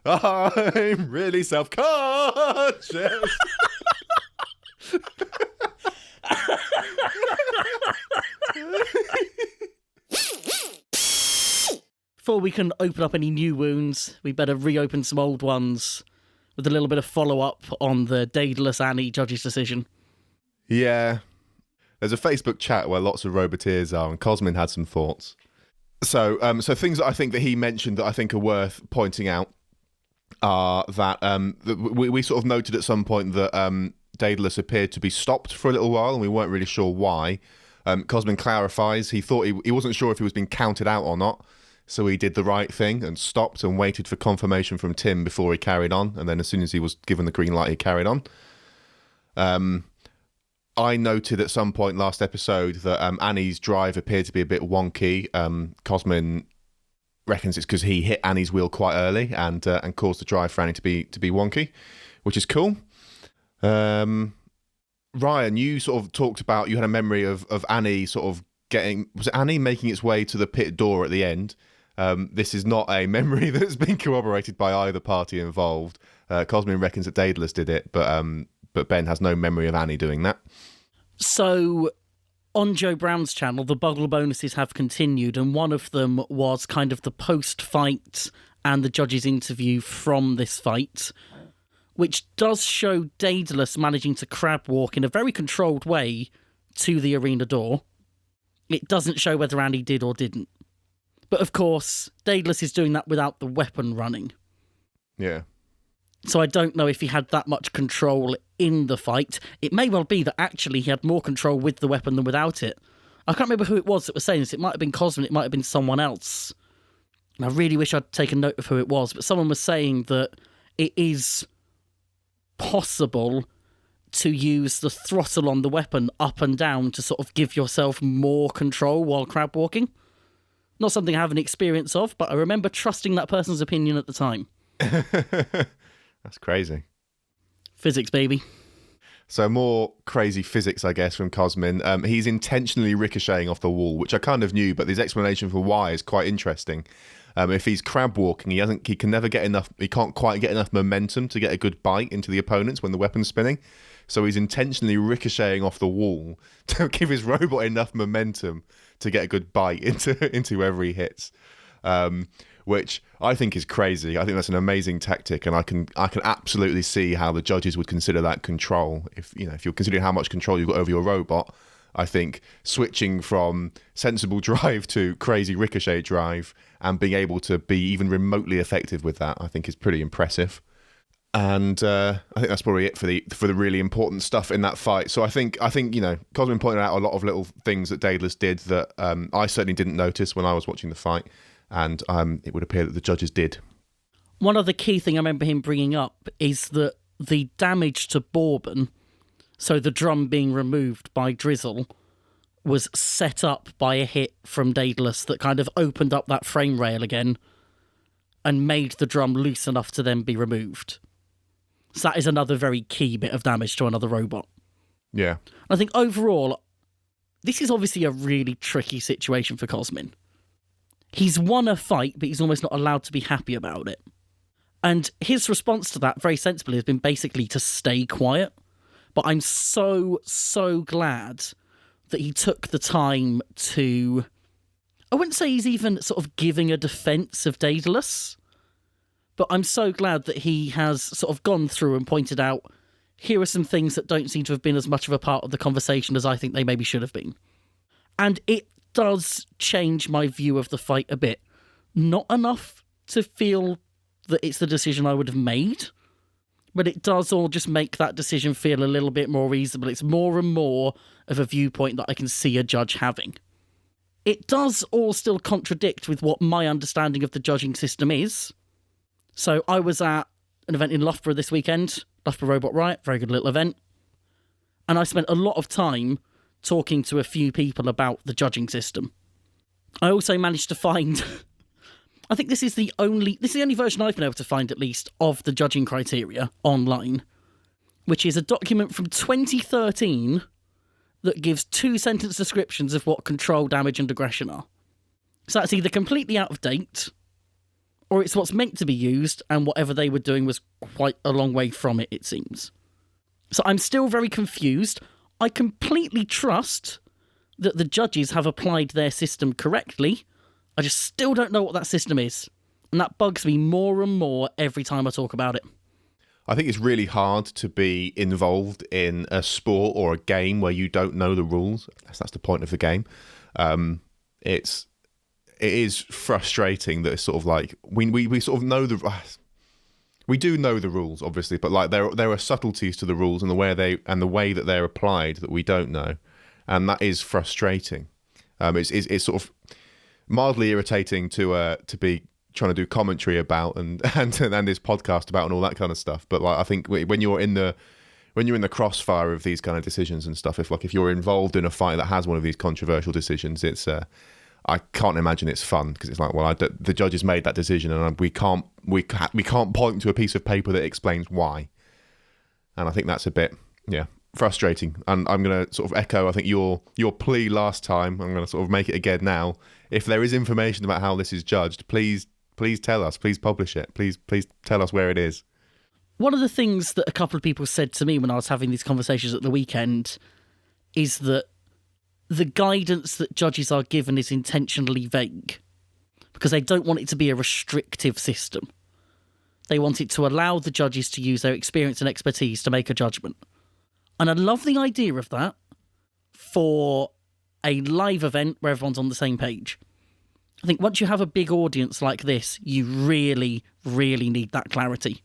I'm really self-conscious. Before we can open up any new wounds, we better reopen some old ones with a little bit of follow-up on the Daedalus Annie judge's decision. Yeah. There's a Facebook chat where lots of Roboteers are, and Cosmin had some thoughts. So things that I think that he mentioned that I think are worth pointing out are that we sort of noted at some point that Daedalus appeared to be stopped for a little while, and we weren't really sure why. Cosmin clarifies he thought he wasn't sure if he was being counted out or not, so he did the right thing and stopped and waited for confirmation from Tim before he carried on, and then as soon as he was given the green light, he carried on. I noted at some point last episode that Annie's drive appeared to be a bit wonky. Cosmin reckons it's because he hit Annie's wheel quite early and caused the drive for Annie to be wonky, which is cool. Ryan, you sort of talked about, you had a memory of Annie sort of was it Annie making its way to the pit door at the end? This is not a memory that's been corroborated by either party involved. Cosmin reckons that Daedalus did it, but Ben has no memory of Annie doing that. So, on Joe Brown's channel, the Buggle bonuses have continued, and one of them was kind of the post-fight and the judge's interview from this fight, which does show Daedalus managing to crab walk in a very controlled way to the arena door. It doesn't show whether Annie did or didn't. But of course, Daedalus is doing that without the weapon running. Yeah. So I don't know if he had that much control in the fight. It may well be that actually he had more control with the weapon than without it. I can't remember who it was that was saying this. It might have been Cosmin, it might have been someone else. And I really wish I'd taken note of who it was, but someone was saying that it is possible to use the throttle on the weapon up and down to sort of give yourself more control while crab walking. Not something I have an experience of, but I remember trusting that person's opinion at the time. That's crazy. Physics, baby. So more crazy physics, I guess, from Cosmin. He's intentionally ricocheting off the wall, which I kind of knew, but his explanation for why is quite interesting. If he's crab walking, he can't quite get enough momentum to get a good bite into the opponents when the weapon's spinning. So he's intentionally ricocheting off the wall to give his robot enough momentum to get a good bite into whoever he hits. Which I think is crazy. I think that's an amazing tactic, and I can absolutely see how the judges would consider that control. If you're considering how much control you've got over your robot, I think switching from sensible drive to crazy ricochet drive and being able to be even remotely effective with that, I think is pretty impressive. And I think that's probably it for the really important stuff in that fight. So I think Cosmin pointed out a lot of little things that Daedalus did that I certainly didn't notice when I was watching the fight. And it would appear that the judges did. One other key thing I remember him bringing up is that the damage to Bourbon, so the drum being removed by Drizzle, was set up by a hit from Daedalus that kind of opened up that frame rail again and made the drum loose enough to then be removed. So that is another very key bit of damage to another robot. Yeah. I think overall, this is obviously a really tricky situation for Cosmin. He's won a fight, but he's almost not allowed to be happy about it. And his response to that, very sensibly, has been basically to stay quiet. But I'm so, so glad that he took the time to... I wouldn't say he's even sort of giving a defence of Daedalus, but I'm so glad that he has sort of gone through and pointed out, here are some things that don't seem to have been as much of a part of the conversation as I think they maybe should have been. And it does change my view of the fight a bit. Not enough to feel that it's the decision I would have made, but it does all just make that decision feel a little bit more reasonable. It's more and more of a viewpoint that I can see a judge having. It does all still contradict with what my understanding of the judging system is. So I was at an event in Loughborough this weekend, Loughborough Robot Riot, very good little event, and I spent a lot of time talking to a few people about the judging system. I also managed to find, I think this is the only version I've been able to find at least of the judging criteria online, which is a document from 2013 that gives 2-sentence descriptions of what control, damage and aggression are. So that's either completely out of date, or it's what's meant to be used, and whatever they were doing was quite a long way from it, it seems. So I'm still very confused. I completely trust that the judges have applied their system correctly. I just still don't know what that system is. And that bugs me more and more every time I talk about it. I think it's really hard to be involved in a sport or a game where you don't know the rules. That's the point of the game. It is frustrating that it's sort of like we sort of know we do know the rules, obviously, but like there are subtleties to the rules and the way that they're applied that we don't know, and that is frustrating. It's sort of mildly irritating to be trying to do commentary about and this podcast about and all that kind of stuff. But like I think when you're in the crossfire of these kind of decisions and stuff, if you're involved in a fight that has one of these controversial decisions, it's I can't imagine it's fun, because it's like, well, the judges made that decision, and we can't point to a piece of paper that explains why. And I think that's a bit frustrating. And I'm going to sort of echo, I think, your plea last time. I'm going to sort of make it again now. If there is information about how this is judged, please tell us. Please publish it. Please tell us where it is. One of the things that a couple of people said to me when I was having these conversations at the weekend is that the guidance that judges are given is intentionally vague because they don't want it to be a restrictive system. They want it to allow the judges to use their experience and expertise to make a judgment. And I love the idea of that for a live event where everyone's on the same page. I think once you have a big audience like this, you really, really need that clarity.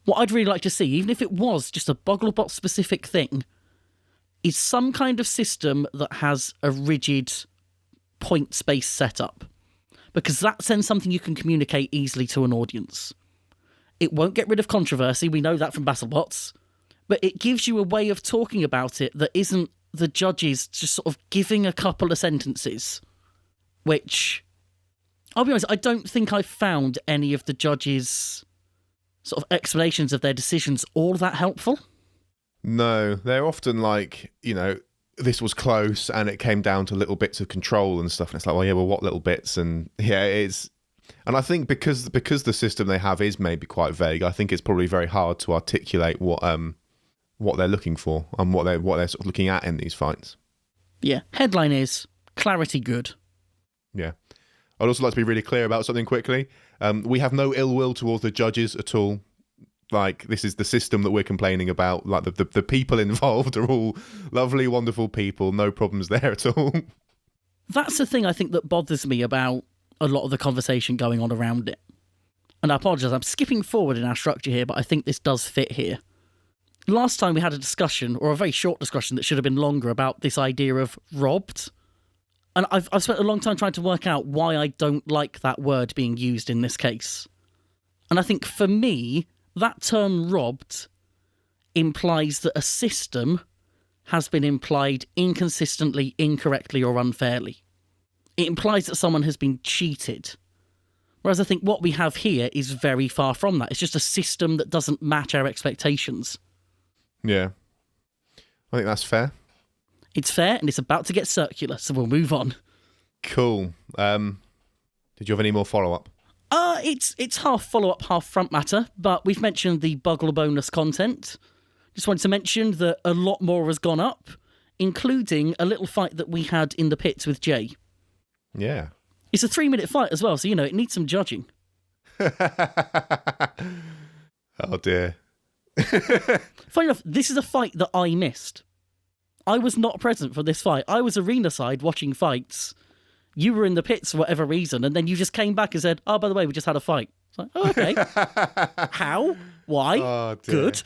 What I'd really like to see, even if it was just a Bugglebot specific thing, is some kind of system that has a rigid points-based setup. Because that's then something you can communicate easily to an audience. It won't get rid of controversy, we know that from Bugglebots, but it gives you a way of talking about it that isn't the judges just sort of giving a couple of sentences, which, I'll be honest, I don't think I've found any of the judges' sort of explanations of their decisions all that helpful. No, they're often like, this was close and it came down to little bits of control and stuff. And it's like, well, what little bits? And and I think because the system they have is maybe quite vague, I think it's probably very hard to articulate what they're looking for and what they're sort of looking at in these fights. Yeah. Headline is clarity good. Yeah. I'd also like to be really clear about something quickly. We have no ill will towards the judges at all. Like, this is the system that we're complaining about. Like, the people involved are all lovely, wonderful people. No problems there at all. That's the thing I think that bothers me about a lot of the conversation going on around it. And I apologise, I'm skipping forward in our structure here, but I think this does fit here. Last time we had a discussion, or a very short discussion that should have been longer, about this idea of robbed. And I've spent a long time trying to work out why I don't like that word being used in this case. And I think for me, that term robbed implies that a system has been implied inconsistently, incorrectly, or unfairly. It implies that someone has been cheated. Whereas I think what we have here is very far from that. It's just a system that doesn't match our expectations. Yeah. I think that's fair. It's fair, and it's about to get circular, so we'll move on. Cool. Did you have any more follow-up? It's half follow-up, half front matter, but we've mentioned the Buggle bonus content. Just wanted to mention that a lot more has gone up, including a little fight that we had in the pits with Jay. Yeah. It's a 3-minute fight as well, so, it needs some judging. Oh, dear. Funny enough, this is a fight that I missed. I was not present for this fight. I was arena side watching fights. You were in the pits for whatever reason, and then you just came back and said, oh, by the way, we just had a fight. It's like, oh, okay. How? Why? Oh, dear. Good.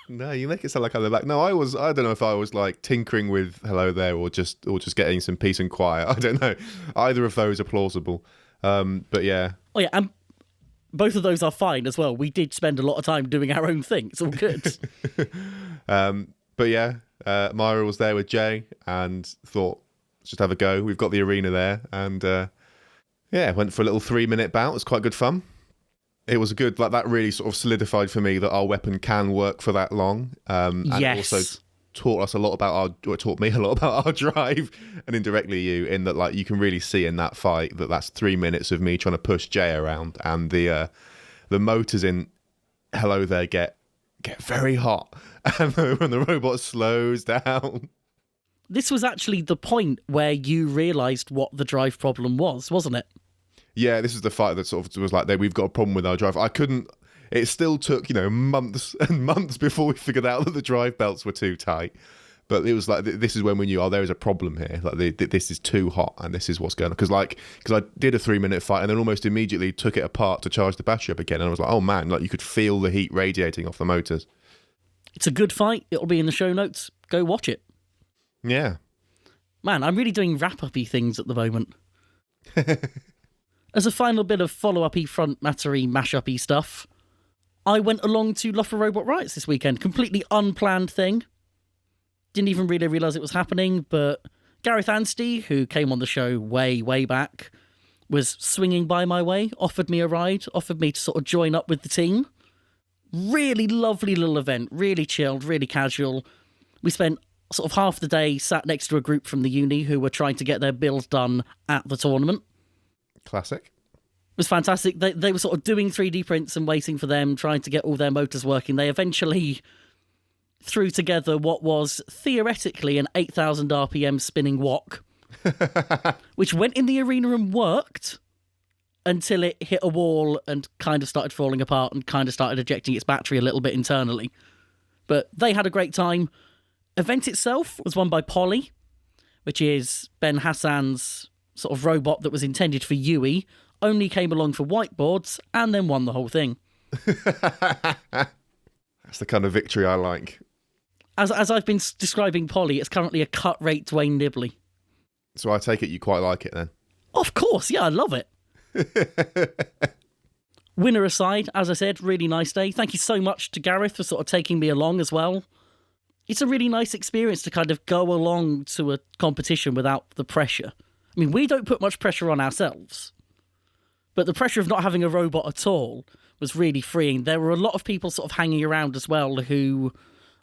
No, you make it sound like I'm the back. No, I don't know if I was like tinkering with hello there or just getting some peace and quiet. I don't know. Either of those are plausible. But yeah. Oh, yeah, and both of those are fine as well. We did spend a lot of time doing our own thing. It's all good. But yeah, Myra was there with Jay and thought, let's just have a go. We've got the arena there. And went for a little 3-minute bout. It was quite good fun. It was that really sort of solidified for me that our weapon can work for that long. And yes. also taught us a lot about or taught me a lot about our drive, and indirectly you, in that like you can really see in that fight that's 3 minutes of me trying to push Jay around, and the motors in Hello There get very hot, and when the robot slows down. This was actually the point where you realised what the drive problem was, wasn't it? Yeah, this is the fight that sort of was like, we've got a problem with our drive. It still took, months and months before we figured out that the drive belts were too tight. But it was like, this is when we knew, there is a problem here. Like, this is too hot, and this is what's going on. Because I did a 3-minute fight and then almost immediately took it apart to charge the battery up again. And I was like, oh man, like you could feel the heat radiating off the motors. It's a good fight. It'll be in the show notes. Go watch it. Yeah. Man, I'm really doing wrap-up-y things at the moment. As a final bit of follow-up-y, front matter-y, mash-up-y stuff, I went along to Love for Robot Rights this weekend. Completely unplanned thing. Didn't even really realise it was happening, but Gareth Anstey, who came on the show way, way back, was swinging by my way, offered me a ride, offered me to sort of join up with the team. Really lovely little event, really chilled, really casual. We spent sort of half the day sat next to a group from the uni who were trying to get their build done at the tournament. Classic. It was fantastic. They were sort of doing 3D prints and waiting for them, trying to get all their motors working. They eventually threw together what was theoretically an 8,000 RPM spinning wok, which went in the arena and worked until it hit a wall and kind of started falling apart and kind of started ejecting its battery a little bit internally. But they had a great time. Event itself was won by Polly, which is Ben Hassan's sort of robot that was intended for Yui, only came along for whiteboards, and then won the whole thing. That's the kind of victory I like. As I've been describing Polly, it's currently a cut-rate Dwayne Nibley. So I take it you quite like it then? Of course, yeah, I love it. Winner aside, as I said, really nice day. Thank you so much to Gareth for sort of taking me along as well. It's a really nice experience to kind of go along to a competition without the pressure. I mean, we don't put much pressure on ourselves, but the pressure of not having a robot at all was really freeing. There were a lot of people sort of hanging around as well who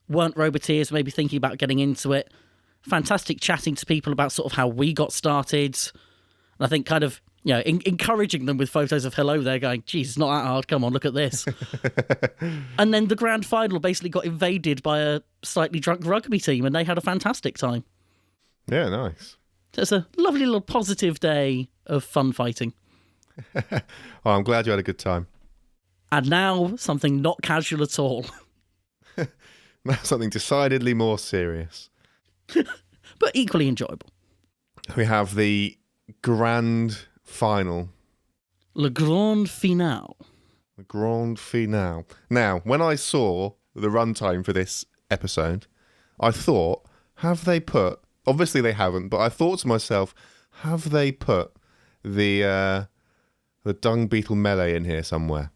weren't roboteers, maybe thinking about getting into it. Fantastic chatting to people about sort of how we got started. And I think kind of, encouraging them with photos of Hello There, going, geez, it's not that hard, come on, look at this. And then the grand final basically got invaded by a slightly drunk rugby team, and they had a fantastic time. Yeah, nice. So it's a lovely little positive day of fun fighting. Oh, I'm glad you had a good time. And now, something not casual at all. Now something decidedly more serious. But equally enjoyable. We have the grand final. Le grand finale. The grand finale. Now, when I saw the runtime for this episode, I thought, have they put... Obviously they haven't, but I thought to myself, have they put the dung beetle melee in here somewhere?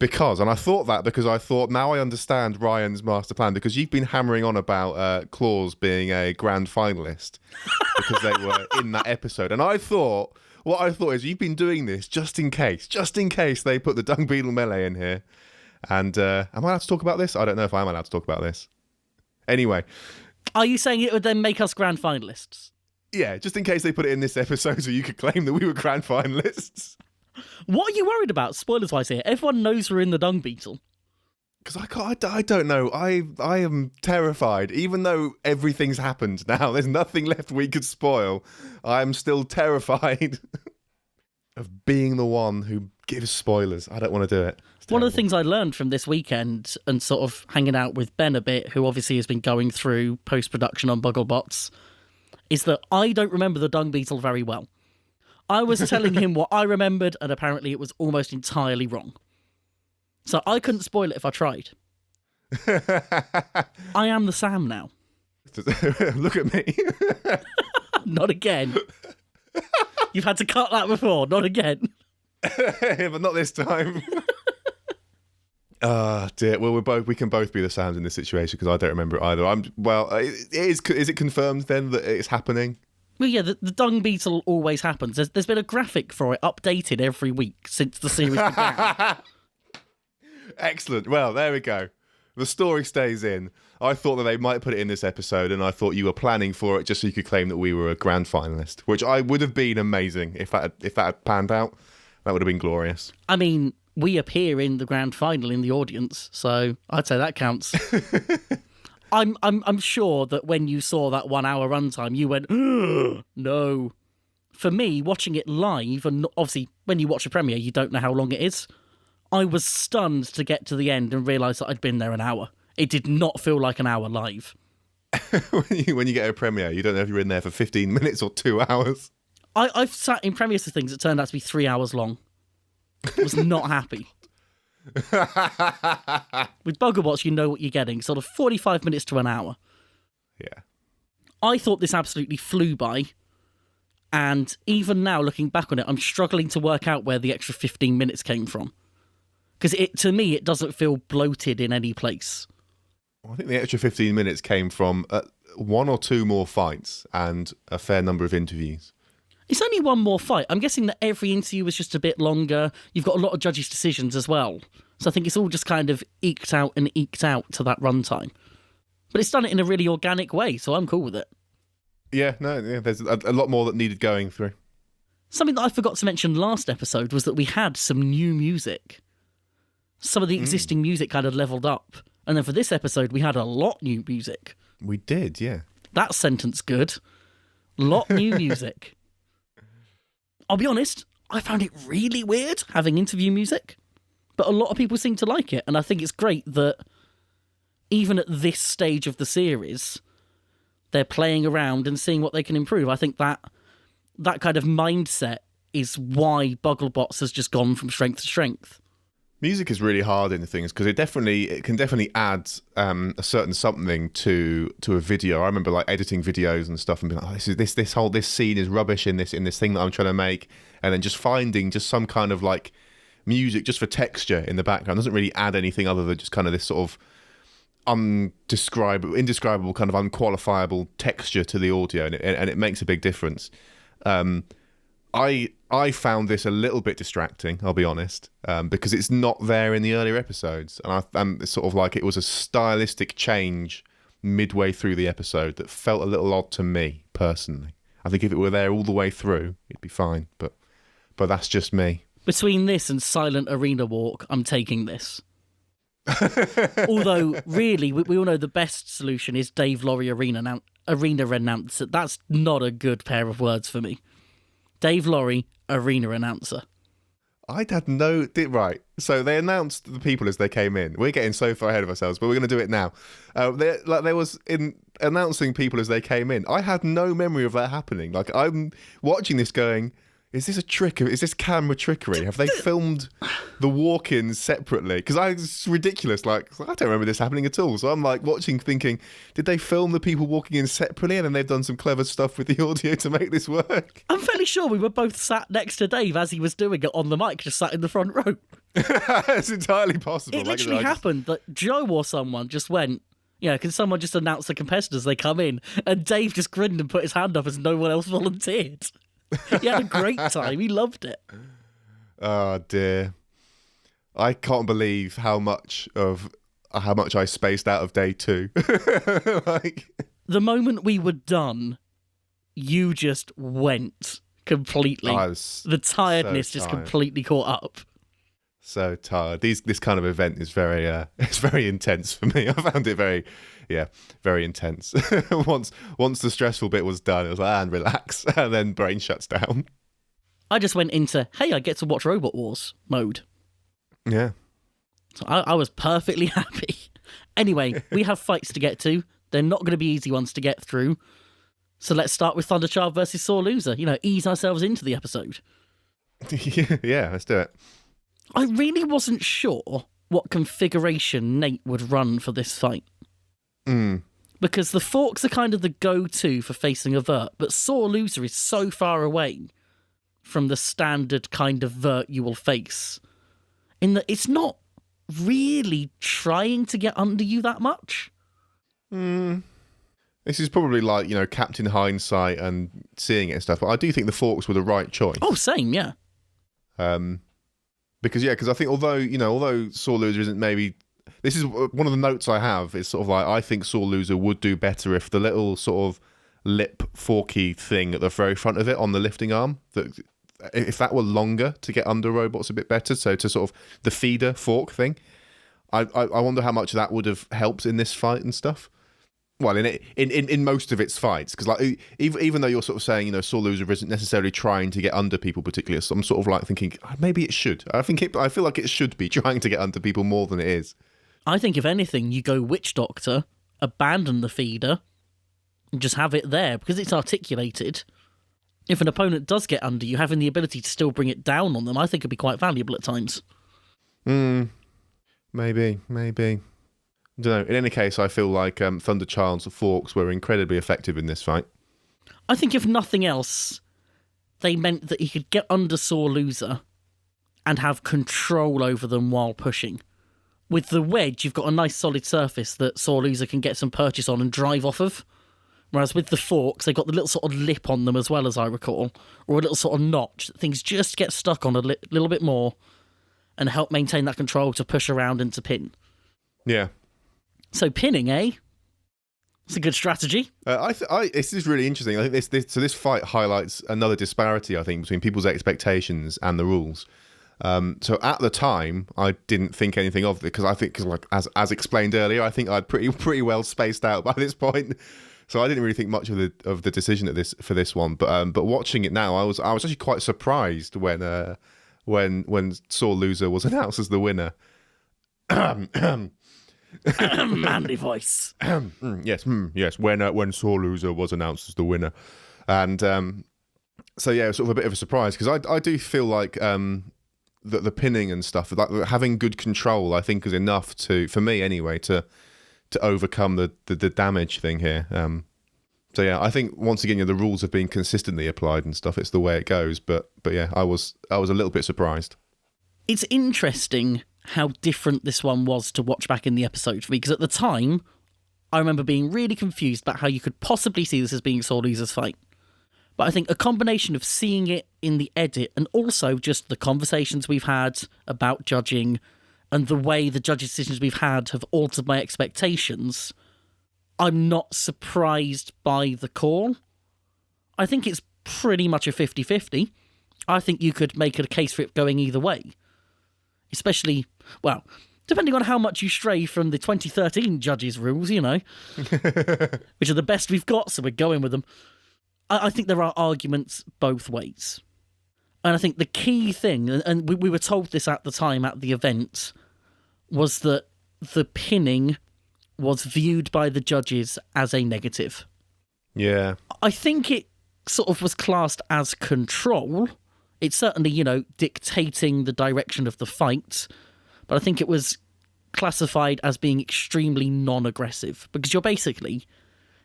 Because I thought now I understand Ryan's master plan, because you've been hammering on about Claws being a grand finalist because they were in that episode. And what I thought is you've been doing this just in case they put the dung beetle melee in here. And am I allowed to talk about this? I don't know if I'm allowed to talk about this. Anyway. Are you saying it would then make us grand finalists? Yeah, just in case they put it in this episode so you could claim that we were grand finalists. What are you worried about, spoilers-wise here? Everyone knows we're in the dung beetle. Because I don't know. I am terrified. Even though everything's happened now, there's nothing left we could spoil. I'm still terrified of being the one who gives spoilers. I don't want to do it. One of the things I learned from this weekend and sort of hanging out with Ben a bit, who obviously has been going through post-production on Bugglebots, is that I don't remember the dung beetle very well. I was telling him what I remembered, and apparently it was almost entirely wrong. So I couldn't spoil it if I tried. I am the Sam now. Look at me. Not again. You've had to cut that before, not again. But not this time. Dear. Well, we can both be the Sams in this situation because I don't remember it either. Is it confirmed then that it's happening? Well, yeah, the dung beetle always happens. There's been a graphic for it updated every week since the series began. Excellent. Well, there we go. The story stays in. I thought that they might put it in this episode, and I thought you were planning for it just so you could claim that we were a grand finalist, which I would have been amazing if that had panned out. That would have been glorious. I mean, we appear in the grand final in the audience, so I'd say that counts. I'm sure that when you saw that 1 hour runtime, you went, no. For me, watching it live, and obviously when you watch a premiere, you don't know how long it is. I was stunned to get to the end and realise that I'd been there an hour. It did not feel like an hour live. when you get a premiere, you don't know if you're in there for 15 minutes or 2 hours. I've sat in premieres of things that turned out to be 3 hours long. I was not happy. With Bugglebots, you know what you're getting, sort of 45 minutes to an hour. Yeah. I thought this absolutely flew by, and even now, looking back on it, I'm struggling to work out where the extra 15 minutes came from. Because to me, it doesn't feel bloated in any place. Well, I think the extra 15 minutes came from 1 or 2 more fights and a fair number of interviews. It's only one more fight. I'm guessing that every interview was just a bit longer. You've got a lot of judges' decisions as well. So I think it's all just kind of eked out to that runtime. But it's done it in a really organic way, so I'm cool with it. Yeah, there's a lot more that needed going through. Something that I forgot to mention last episode was that we had some new music. Some of the existing music kind of leveled up. And then for this episode, we had a lot new music. We did, yeah. That sentence good. Lot new music. I'll be honest, I found it really weird having interview music. But a lot of people seem to like it. And I think it's great that even at this stage of the series, they're playing around and seeing what they can improve. I think that kind of mindset is why Bugglebots has just gone from strength to strength. Music is really hard in things because it can definitely add a certain something to a video. I remember like editing videos and stuff and being like, oh, this scene is rubbish in this thing that I'm trying to make, and then just finding just some kind of like music just for texture in the background doesn't really add anything other than just kind of this sort of indescribable kind of unqualifiable texture to the audio, and it makes a big difference. I found this a little bit distracting, I'll be honest, because it's not there in the earlier episodes, and it's sort of like it was a stylistic change midway through the episode that felt a little odd to me personally. I think if it were there all the way through, it'd be fine, but that's just me. Between this and Silent Arena Walk, I'm taking this. Although, really, we all know the best solution is Dave Laurie Arena Announcer. That's not a good pair of words for me. Dave Laurie, Arena Announcer. I had no... Right, so they announced the people as they came in. We're getting so far ahead of ourselves, but we're going to do it now. There was in announcing people as they came in. I had no memory of that happening. Like, I'm watching this going... Is this a trick? Is this camera trickery? Have they filmed the walk-ins separately? Because it's ridiculous. Like, I don't remember this happening at all. So I'm like watching, thinking, did they film the people walking in separately, and then they've done some clever stuff with the audio to make this work? I'm fairly sure we were both sat next to Dave as he was doing it on the mic, just sat in the front row. It's entirely possible. It literally happened that Joe or someone just went, can someone just announce the competitors as they come in? And Dave just grinned and put his hand up as no one else volunteered. He had a great time. He loved it. Oh dear. I can't believe how much I spaced out of day 2. The moment we were done, you just went completely. The tiredness just completely caught up. So tired. This kind of event is very it's very intense for me. I found it very intense. Once the stressful bit was done, it was like, and relax, and then brain shuts down. I just went into, hey, I get to watch Robot Wars mode. Yeah. So I was perfectly happy. Anyway, we have fights to get to. They're not going to be easy ones to get through. So let's start with Thunderchild versus Sore Loser. Ease ourselves into the episode. Yeah, let's do it. I really wasn't sure what configuration Nate would run for this fight. Because the forks are kind of the go-to for facing a vert, but Sore Loser is so far away from the standard kind of vert you will face, in that it's not really trying to get under you that much. This is probably like, Captain Hindsight and seeing it and stuff, but I do think the forks were the right choice. Oh, same, yeah. Because I think although Sore Loser isn't maybe this is one of the notes I have. It's sort of like, I think sore loser would do better if the little sort of lip forky thing at the very front of it on the lifting arm, that if that were longer to get under robots a bit better, so to sort of the feeder fork thing, I wonder how much that would have helped in this fight and stuff. Well, in most of its fights, because like even though you're sort of saying, you know, sore loser isn't necessarily trying to get under people particularly, I'm sort of like thinking maybe it should. I feel like it should be trying to get under people more than it is. I think if anything, you go witch doctor, abandon the feeder, and just have it there because it's articulated. If an opponent does get under you, having the ability to still bring it down on them, I think could be quite valuable at times. Maybe. I don't know. In any case, I feel like Thunderchild's forks were incredibly effective in this fight. I think if nothing else, they meant that he could get under sore loser and have control over them while pushing. With the wedge, you've got a nice solid surface that sore loser can get some purchase on and drive off of. Whereas with the forks, they've got the little sort of lip on them as well, as I recall, or a little sort of notch that things just get stuck on a little bit more and help maintain that control to push around and to pin. Yeah. So pinning, eh? It's a good strategy. This is really interesting. I think this fight highlights another disparity, I think, between people's expectations and the rules. So at the time, I didn't think anything of it because like as explained earlier, I think I'd pretty well spaced out by this point. So I didn't really think much of the decision for this one. But watching it now, I was actually quite surprised when sore loser was announced as the winner. Manly voice. Yes. When sore loser was announced as the winner, and so yeah, it was sort of a bit of a surprise because I do feel like that the pinning and stuff, like having good control, I think is enough for me anyway to overcome the damage thing here. So yeah, I think once again, the rules have been consistently applied and stuff. It's the way it goes. But yeah, I was a little bit surprised. It's interesting how different this one was to watch back in the episode for me, because at the time, I remember being really confused about how you could possibly see this as being sore loser's fight. But I think a combination of seeing it in the edit and also just the conversations we've had about judging and the way the judges' decisions we've had have altered my expectations, I'm not surprised by the call. I think it's pretty much a 50-50. I think you could make a case for it going either way. Especially, well, depending on how much you stray from the 2013 judges' rules, you know, which are the best we've got, so we're going with them. I think there are arguments both ways. And I think the key thing, and we were told this at the time at the event, was that the pinning was viewed by the judges as a negative. Yeah. I think it sort of was classed as control. It's certainly, you know, dictating the direction of the fight, but I think it was classified as being extremely non-aggressive because you're basically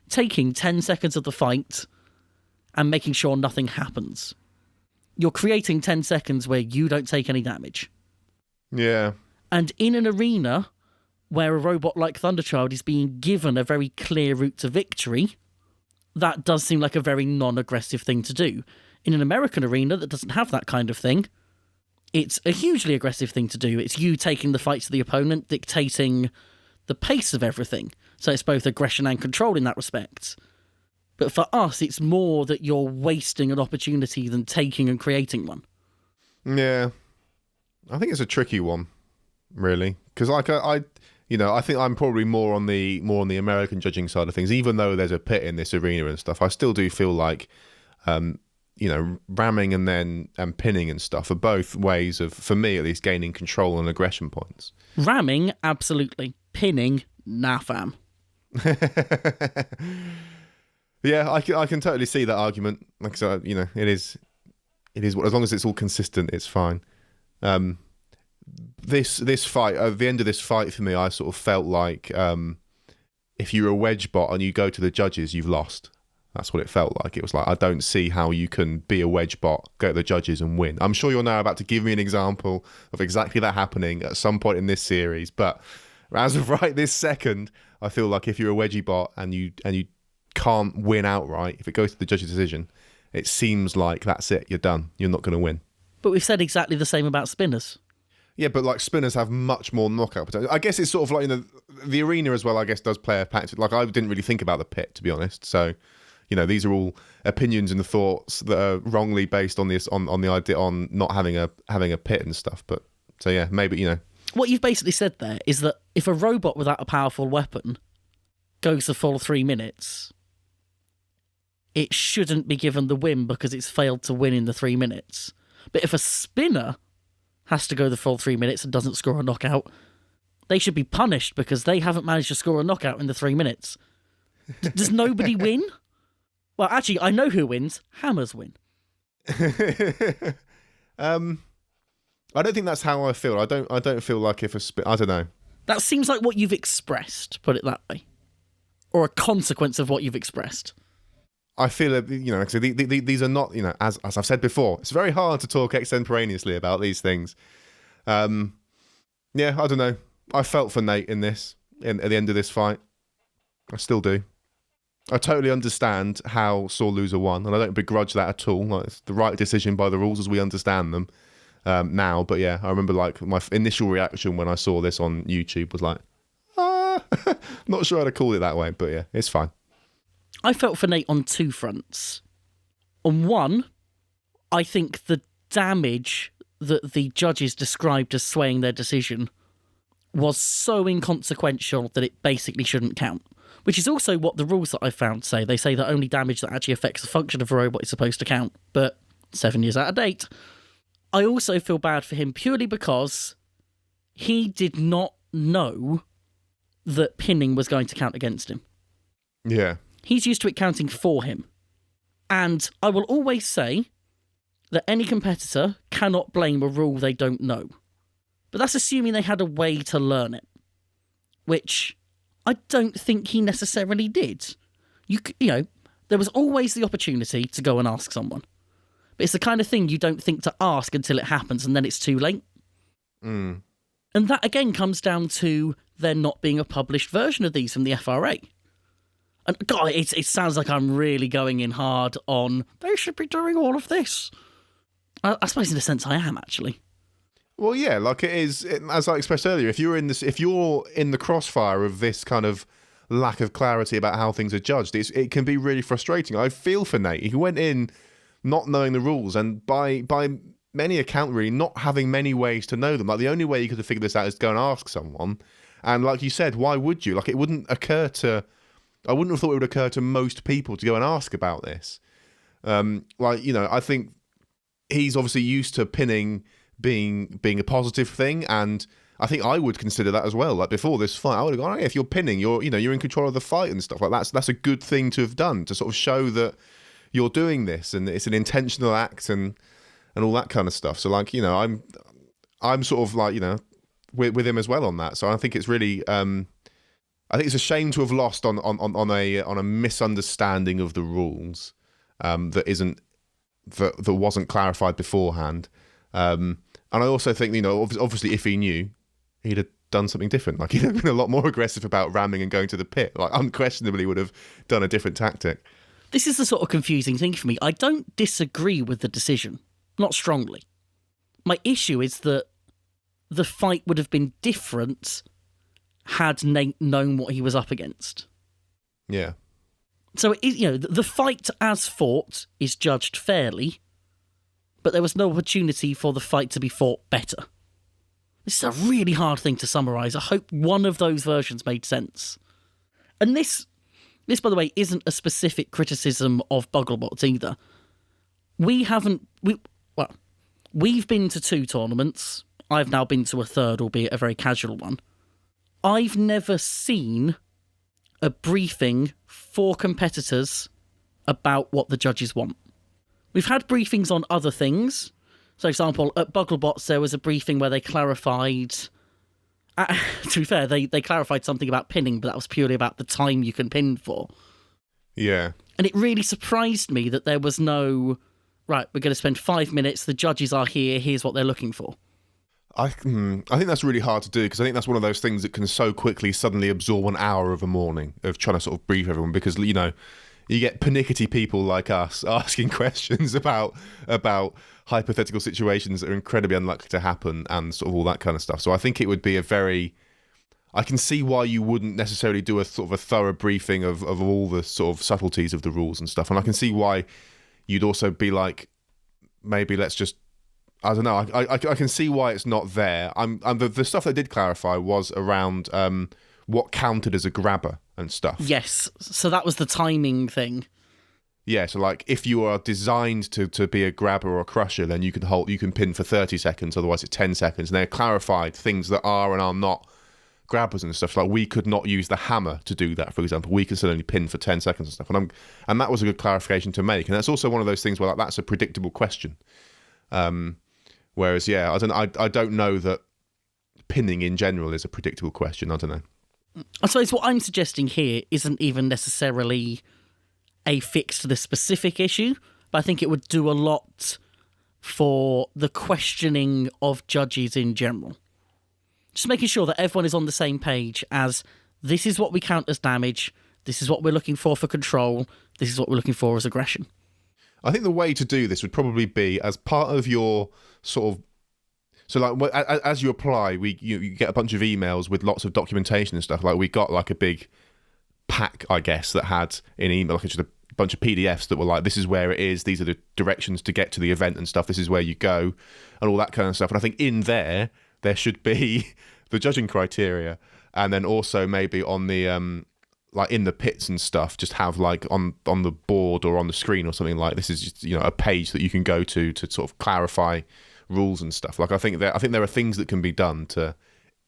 taking 10 seconds of the fight and making sure nothing happens. You're creating 10 seconds where you don't take any damage. Yeah. And in an arena where a robot like Thunderchild is being given a very clear route to victory, that does seem like a very non-aggressive thing to do. In an American arena that doesn't have that kind of thing, it's a hugely aggressive thing to do. It's you taking the fight to the opponent, dictating the pace of everything. So it's both aggression and control in that respect. But for us, it's more that you're wasting an opportunity than taking and creating one. Yeah. I think it's a tricky one, really. Because like I think I'm probably more on the American judging side of things. Even though there's a pit in this arena and stuff, I still do feel like ramming and pinning and stuff are both ways of, for me at least, gaining control and aggression points. Ramming, absolutely. Pinning, nah fam. Yeah, I can totally see that argument. Like I said, it is as long as it's all consistent, it's fine. This fight, at the end of this fight for me, I sort of felt like if you're a wedge bot and you go to the judges, you've lost. That's what it felt like. It was like, I don't see how you can be a wedge bot, go to the judges and win. I'm sure you're now about to give me an example of exactly that happening at some point in this series, but as of right this second, I feel like if you're a wedgie bot and you can't win outright, if it goes to the judge's decision, it seems like that's it, you're done. You're not going to win. But we've said exactly the same about spinners. Yeah, but like spinners have much more knockout potential. I guess it's sort of like, the arena as well, I guess, does play a factor. Like, I didn't really think about the pit, to be honest. So, these are all opinions and thoughts that are wrongly based on this, on the idea, on not having a pit and stuff. But so yeah, maybe, What you've basically said there is that if a robot without a powerful weapon goes the full 3 minutes, it shouldn't be given the win because it's failed to win in the 3 minutes. But if a spinner has to go the full 3 minutes and doesn't score a knockout, they should be punished because they haven't managed to score a knockout in the 3 minutes. Does nobody win? Well, actually, I know who wins. Hammers win. I don't think that's how I feel. I don't feel like if I don't know. That seems like what you've expressed, put it that way. Or a consequence of what you've expressed. I feel, so these are not, as I've said before, it's very hard to talk extemporaneously about these things. Yeah, I don't know. I felt for Nate in this, at the end of this fight. I still do. I totally understand how sore loser won, and I don't begrudge that at all. Like, it's the right decision by the rules as we understand them now. But yeah, I remember like my initial reaction when I saw this on YouTube was like, not sure I'd have called it that way, but yeah, it's fine. I felt for Nate on two fronts. On one, I think the damage that the judges described as swaying their decision was so inconsequential that it basically shouldn't count. Which is also what the rules that I found say. They say that only damage that actually affects the function of a robot is supposed to count, but 7 years out of date. I also feel bad for him purely because he did not know that pinning was going to count against him. Yeah. He's used to it counting for him. And I will always say that any competitor cannot blame a rule they don't know. But that's assuming they had a way to learn it, which I don't think he necessarily did. There was always the opportunity to go and ask someone. But it's the kind of thing you don't think to ask until it happens, and then it's too late. Mm. And that, again, comes down to there not being a published version of these from the FRA. And, God, it sounds like I'm really going in hard on, they should be doing all of this. I suppose in a sense I am, actually. Well, yeah, like it is, as I expressed earlier, if you're in the crossfire of this kind of lack of clarity about how things are judged, it can be really frustrating. I feel for Nate. He went in not knowing the rules, and by many account, really, not having many ways to know them. Like, the only way you could have figured this out is to go and ask someone. And like you said, why would you? Like, I wouldn't have thought it would occur to most people to go and ask about this. I think he's obviously used to pinning being a positive thing, and I think I would consider that as well. Like, before this fight, I would have gone, if you're pinning, you're in control of the fight and stuff like that. So that's a good thing to have done, to sort of show that you're doing this and it's an intentional act and all that kind of stuff. So like, I'm sort of like, with him as well on that. So I think it's really I think it's a shame to have lost on a misunderstanding of the rules that wasn't clarified beforehand. And I also think, obviously if he knew, he'd have done something different. Like, he'd have been a lot more aggressive about ramming and going to the pit. Like, unquestionably would have done a different tactic. This is the sort of confusing thing for me. I don't disagree with the decision. Not strongly. My issue is that the fight would have been different had Nate known what he was up against. Yeah. So, the fight as fought is judged fairly, but there was no opportunity for the fight to be fought better. This is a really hard thing to summarise. I hope one of those versions made sense. And this, by the way, isn't a specific criticism of Bugglebots either. We've been to 2 tournaments. I've now been to a third, albeit a very casual one. I've never seen a briefing for competitors about what the judges want. We've had briefings on other things. So, for example, at Bugglebots, there was a briefing where they clarified... to be fair, they clarified something about pinning, but that was purely about the time you can pin for. Yeah. And it really surprised me that there was no, right, we're going to spend 5 minutes, the judges are here, here's what they're looking for. I think that's really hard to do, because I think that's one of those things that can so quickly suddenly absorb an hour of a morning of trying to sort of brief everyone, because, You get pernickety people like us asking questions about hypothetical situations that are incredibly unlikely to happen and sort of all that kind of stuff. So I think it would be I can see why you wouldn't necessarily do a sort of a thorough briefing of all the sort of subtleties of the rules and stuff. And I can see why you'd also be like, maybe let's just, I don't know. I can see why it's not there. The stuff they did clarify was around what counted as a grabber and stuff. Yes, so that was the timing thing. Yeah, so like if you are designed to be a grabber or a crusher, then you can pin for 30 seconds. Otherwise, it's 10 seconds. And they clarified things that are and are not grabbers and stuff. Like we could not use the hammer to do that, for example. We could still only pin for 10 seconds and stuff. And that was a good clarification to make. And that's also one of those things where like, that's a predictable question. Whereas, yeah, I don't know that pinning in general is a predictable question. I don't know. I suppose what I'm suggesting here isn't even necessarily a fix to the specific issue, but I think it would do a lot for the questioning of judges in general. Just making sure that everyone is on the same page as this is what we count as damage, this is what we're looking for control, this is what we're looking for as aggression. I think the way to do this would probably be as part of your sort of... So like as you apply, you get a bunch of emails with lots of documentation and stuff. Like we got like a big pack, I guess, that had in email like just a bunch of PDFs that were like, this is where it is, these are the directions to get to the event and stuff, this is where you go, and all that kind of stuff. And I think in there should be the judging criteria, and then also maybe on the like in the pits and stuff, just have like on the board or on the screen or something like this is just, you know, a page that you can go to sort of clarify rules and stuff. Like I think there are things that can be done to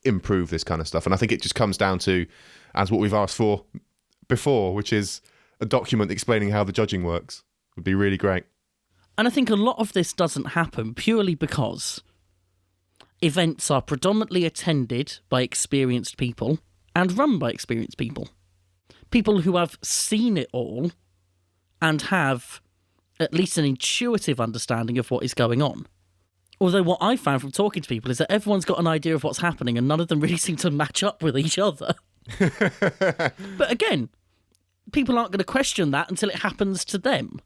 improve this kind of stuff, and I think it just comes down to, as what we've asked for before, which is a document explaining how the judging works would be really great. And I think a lot of this doesn't happen purely because events are predominantly attended by experienced people and run by experienced people. People who have seen it all and have at least an intuitive understanding of what is going on. Although what I found from talking to people is that everyone's got an idea of what's happening and none of them really seem to match up with each other. But again, people aren't going to question that until it happens to them.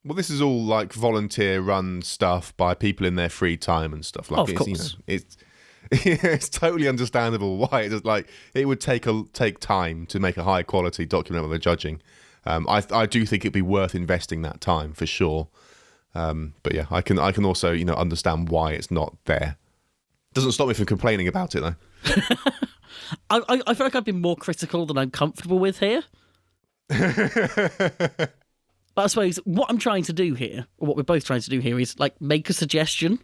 Well, this is all like volunteer-run stuff by people in their free time and stuff. Like, of course, you know, it's totally understandable why it would take time to make a high-quality document of the judging. I do think it'd be worth investing that time for sure. But yeah, I can also, you know, understand why it's not there. Doesn't stop me from complaining about it though. I feel like I've been more critical than I'm comfortable with here. But I suppose what I'm trying to do here, or what we're both trying to do here, is like make a suggestion,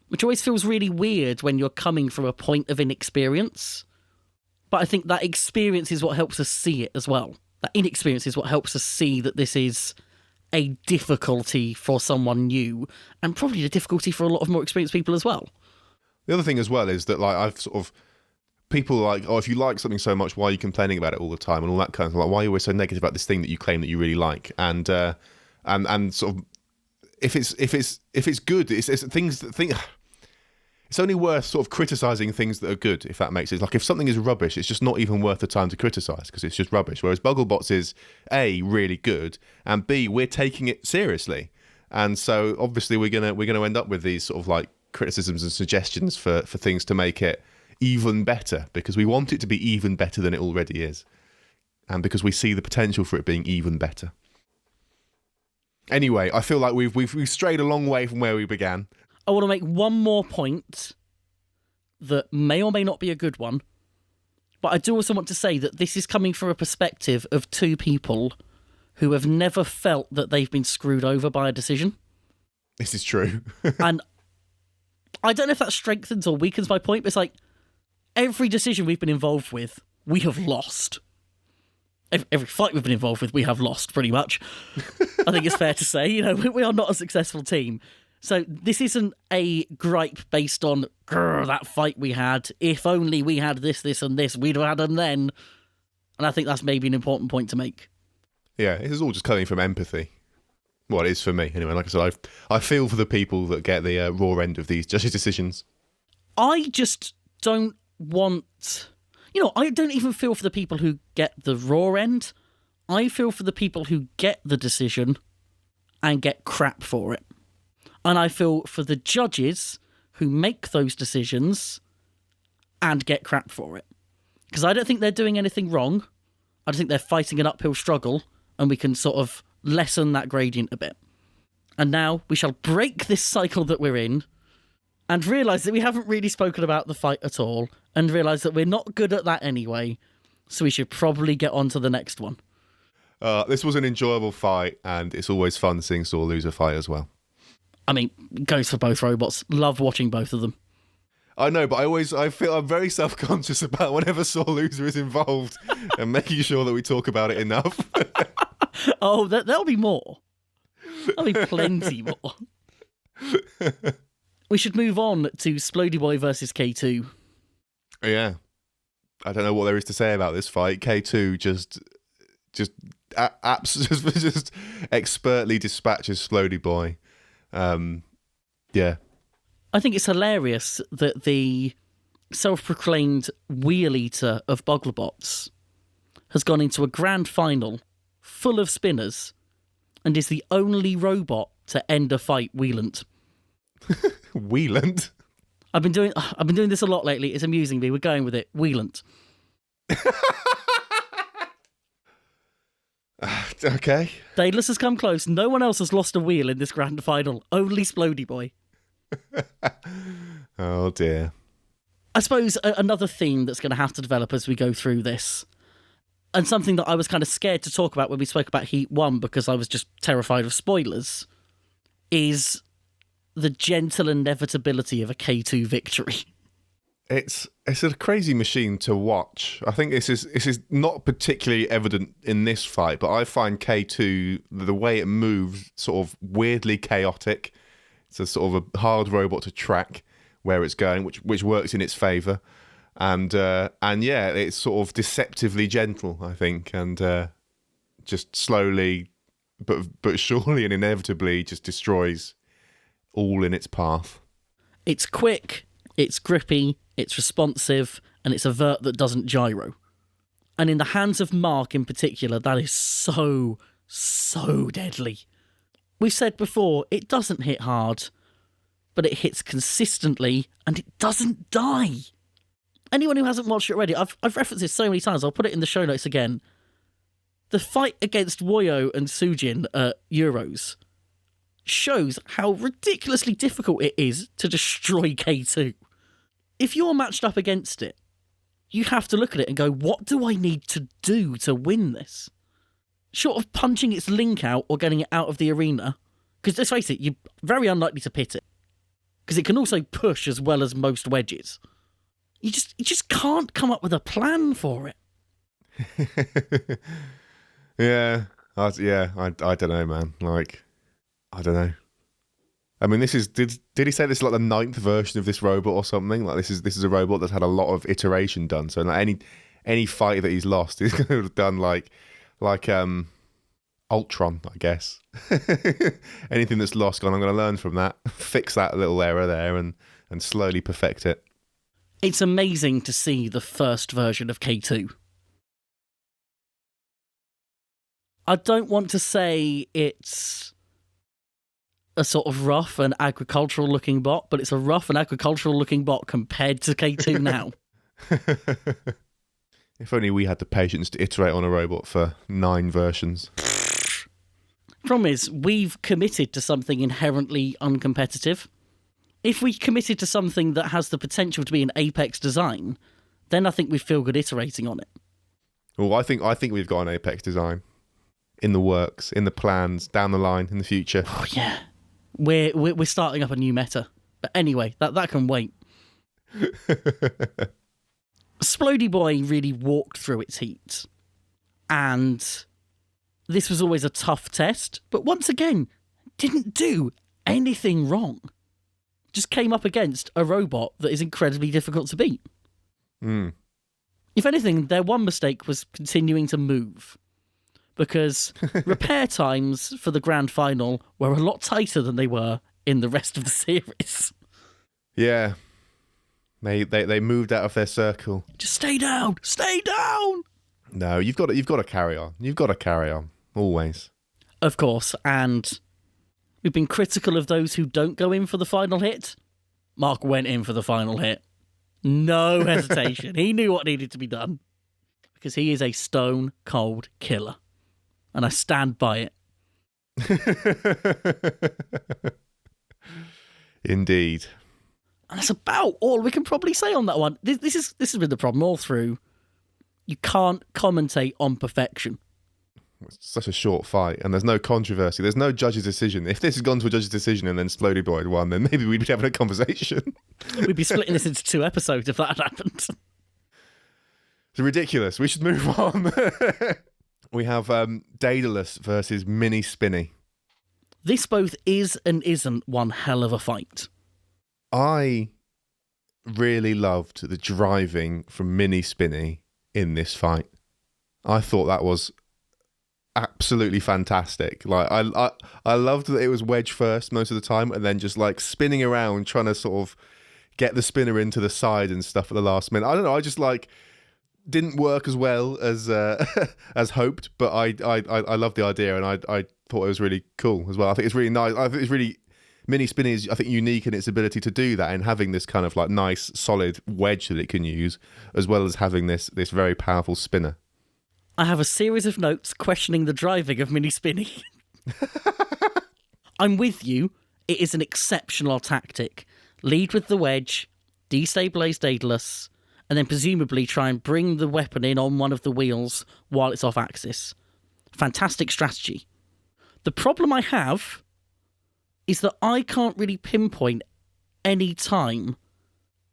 which always feels really weird when you're coming from a point of inexperience. But I think that experience is what helps us see it as well. That inexperience is what helps us see that this is a difficulty for someone new, and probably a difficulty for a lot of more experienced people as well. The other thing as well is that like I've sort of people are like, oh, if you like something so much, why are you complaining about it all the time and all that kind of like, why are you always so negative about this thing that you claim that you really like? And sort of if it's good, it's things that think. It's only worth sort of criticising things that are good, if that makes sense. Like if something is rubbish, it's just not even worth the time to criticise because it's just rubbish. Whereas Bugglebots is A, really good, and B, we're taking it seriously. And so obviously we're gonna end up with these sort of like criticisms and suggestions for things to make it even better, because we want it to be even better than it already is. And because we see the potential for it being even better. Anyway, I feel like we've strayed a long way from where we began. I want to make one more point that may or may not be a good one, but I do also want to say that this is coming from a perspective of two people who have never felt that they've been screwed over by a decision. This is true. And I don't know if that strengthens or weakens my point, but it's like every decision we've been involved with, we have lost. Every fight we've been involved with, we have lost, pretty much. I think it's fair to say, you know, we are not a successful team. So this isn't a gripe based on that fight we had. If only we had this, and this, we'd have had them then. And I think that's maybe an important point to make. Yeah, this is all just coming from empathy. Well, it is for me anyway. Like I said, I feel for the people that get the raw end of these judges' decisions. I just don't want... You know, I don't even feel for the people who get the raw end. I feel for the people who get the decision and get crap for it. And I feel for the judges who make those decisions and get crap for it. Because I don't think they're doing anything wrong. I just think they're fighting an uphill struggle, and we can sort of lessen that gradient a bit. And now we shall break this cycle that we're in and realise that we haven't really spoken about the fight at all, and realise that we're not good at that anyway, so we should probably get on to the next one. This was an enjoyable fight, and it's always fun seeing Saw lose a fight as well. I mean, goes for both robots. Love watching both of them. I know, but I feel I'm very self-conscious about whenever Sore Loser is involved and making sure that we talk about it enough. Oh, there'll be more. There'll be plenty more. We should move on to Splody Boy versus K2. Yeah. I don't know what there is to say about this fight. K2 just expertly dispatches Splody Boy. Yeah. I think it's hilarious that the self-proclaimed wheel eater of Bugglebots has gone into a grand final full of spinners and is the only robot to end a fight wheelant. Wheelant? I've been doing this a lot lately. It's amusing me. We're going with it. Wheelant. Okay. Daedalus has come close. No one else has lost a wheel in this grand final. Only Splody Boy. Oh dear. I suppose another theme that's going to have to develop as we go through this, and something that I was kind of scared to talk about when we spoke about Heat 1 because I was just terrified of spoilers, is the gentle inevitability of a K2 victory. It's a crazy machine to watch. I think this is not particularly evident in this fight, but I find K2, the way it moves, sort of weirdly chaotic. It's a sort of a hard robot to track where it's going, which works in its favour, and yeah, it's sort of deceptively gentle, I think, and just slowly, but surely and inevitably, just destroys all in its path. It's quick, it's grippy, it's responsive, and it's a vert that doesn't gyro. And in the hands of Mark in particular, that is so deadly. We've said before, it doesn't hit hard, but it hits consistently, and it doesn't die. Anyone who hasn't watched it already, I've referenced this so many times, I'll put it in the show notes again. The fight against Woyo and Sujin at Euros shows how ridiculously difficult it is to destroy K2. If you're matched up against it, you have to look at it and go, what do I need to do to win this? Short of punching its link out or getting it out of the arena, because let's face it, you're very unlikely to pit it, because it can also push as well as most wedges. You just can't come up with a plan for it. Yeah, I don't know, man. Like, I don't know. I mean, this is did he say this is like the 9th version of this robot or something? Like this is a robot that's had a lot of iteration done. So like any fight that he's lost, he's going to have done like Ultron, I guess. Anything that's lost, I'm going to learn from that, fix that little error there, and slowly perfect it. It's amazing to see the first version of K2. I don't want to say it's a sort of rough and agricultural looking bot, but it's a rough and agricultural looking bot compared to K2 now. If only we had the patience to iterate on a robot for 9 versions. Problem is, we've committed to something inherently uncompetitive. If we committed to something that has the potential to be an Apex design, then I think we'd feel good iterating on it. Well, I think we've got an Apex design in the works, in the plans, down the line, in the future. Oh yeah, we're starting up a new meta. But anyway, that can wait. Splody Boy really walked through its heat, and this was always a tough test. But once again, didn't do anything wrong. Just came up against a robot that is incredibly difficult to beat. Mm. If anything, their one mistake was continuing to move, because repair times for the grand final were a lot tighter than they were in the rest of the series. Yeah. They moved out of their circle. Just stay down! Stay down! No, you've got to carry on. You've got to carry on always. Of course, and we've been critical of those who don't go in for the final hit. Mark went in for the final hit. No hesitation. He knew what needed to be done. Because he is a stone cold killer. And I stand by it. Indeed. And that's about all we can probably say on that one. This has been the problem all through. You can't commentate on perfection. It's such a short fight, and there's no controversy. There's no judge's decision. If this had gone to a judge's decision and then Splody Boy had won, then maybe we'd be having a conversation. We'd be splitting this into 2 episodes if that had happened. It's ridiculous. We should move on. We have Daedalus versus Mini Spinny. This both is and isn't one hell of a fight. I really loved the driving from Mini Spinny in this fight. I thought that was absolutely fantastic. Like I loved that it was wedge first most of the time, and then just like spinning around trying to sort of get the spinner into the side and stuff at the last minute. I don't know. I just like didn't work as well as as hoped, but I loved the idea, and I thought it was really cool as well. I think it's really nice. I think it's really Mini Spinny is, I think, unique in its ability to do that and having this kind of like nice solid wedge that it can use, as well as having this very powerful spinner. I have a series of notes questioning the driving of Mini Spinny. I'm with you. It is an exceptional tactic. Lead with the wedge, destabilise Daedalus, and then presumably try and bring the weapon in on one of the wheels while it's off axis. Fantastic strategy. The problem I have is that I can't really pinpoint any time